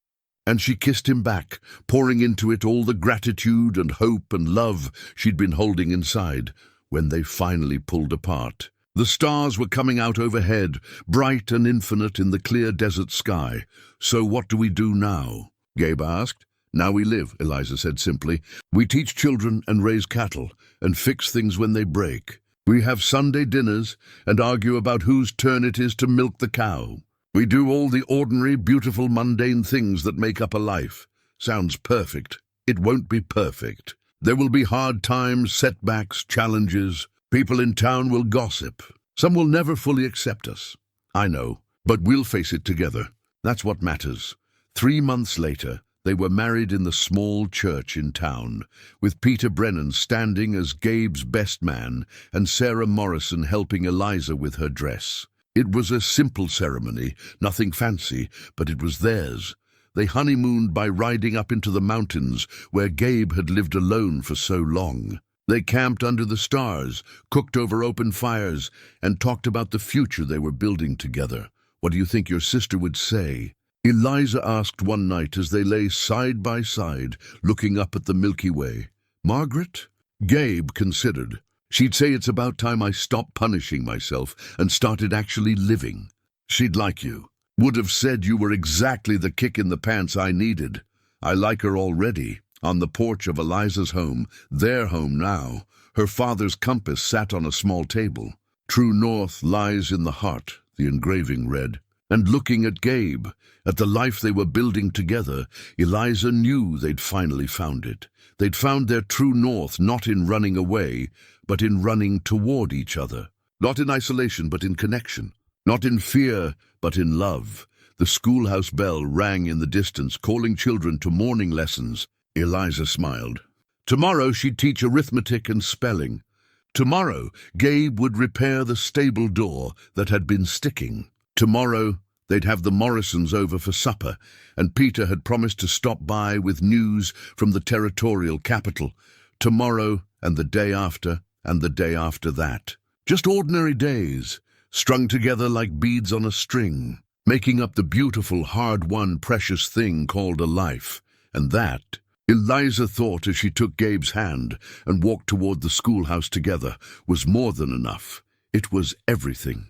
And she kissed him back, pouring into it all the gratitude and hope and love she'd been holding inside when they finally pulled apart. The stars were coming out overhead, bright and infinite in the clear desert sky. So what do we do now? Gabe asked. Now we live, Eliza said simply. We teach children and raise cattle and fix things when they break. We have Sunday dinners and argue about whose turn it is to milk the cow. We do all the ordinary, beautiful, mundane things that make up a life. Sounds perfect. It won't be perfect. There will be hard times, setbacks, challenges. People in town will gossip. Some will never fully accept us. I know, but we'll face it together. That's what matters. 3 months later, they were married in the small church in town, with Peter Brennan standing as Gabe's best man and Sarah Morrison helping Eliza with her dress. It was a simple ceremony, nothing fancy, but it was theirs. They honeymooned by riding up into the mountains where Gabe had lived alone for so long. They camped under the stars, cooked over open fires, and talked about the future they were building together. What do you think your sister would say? Eliza asked one night as they lay side by side, looking up at the Milky Way. Margaret? Gabe considered. She'd say it's about time I stopped punishing myself and started actually living. She'd like you. Would have said you were exactly the kick in the pants I needed. I like her already. On the porch of Eliza's home, their home now, her father's compass sat on a small table. True north lies in the heart, the engraving read. And looking at Gabe, at the life they were building together, Eliza knew they'd finally found it. They'd found their true north not in running away, but in running toward each other. Not in isolation, but in connection. Not in fear, but in love. The schoolhouse bell rang in the distance, calling children to morning lessons. Eliza smiled. Tomorrow she'd teach arithmetic and spelling. Tomorrow Gabe would repair the stable door that had been sticking. Tomorrow they'd have the Morrisons over for supper, and Peter had promised to stop by with news from the territorial capital. Tomorrow and the day after and the day after that. Just ordinary days, strung together like beads on a string, making up the beautiful, hard-won, precious thing called a life. And that, Eliza thought as she took Gabe's hand and walked toward the schoolhouse together, was more than enough. It was everything.